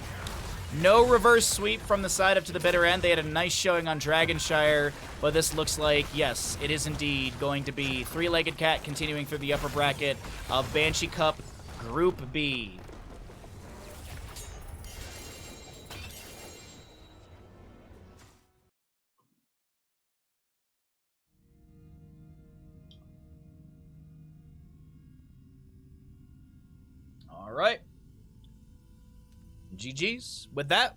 Speaker 1: No reverse sweep from the side up to the bitter end. They had a nice showing on Dragonshire, but this looks like, yes, it is indeed going to be Three-Legged Cat continuing through the upper bracket of Banshee Cup Group B. All right. GG's. With that,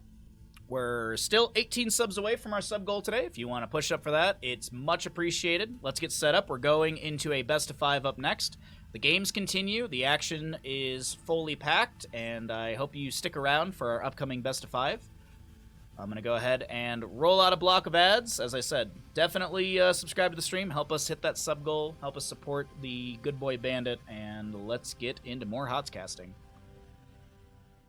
Speaker 1: we're still 18 subs away from our sub goal today. If you want to push up for that, it's much appreciated. Let's get set up. We're going into a best of 5 up next. The games continue. The action is fully packed, and I hope you stick around for our upcoming best of 5. I'm going to go ahead and roll out a block of ads. As I said, definitely subscribe to the stream. Help us hit that sub goal. Help us support the Good Boy Bandit, and let's get into more HOTS casting.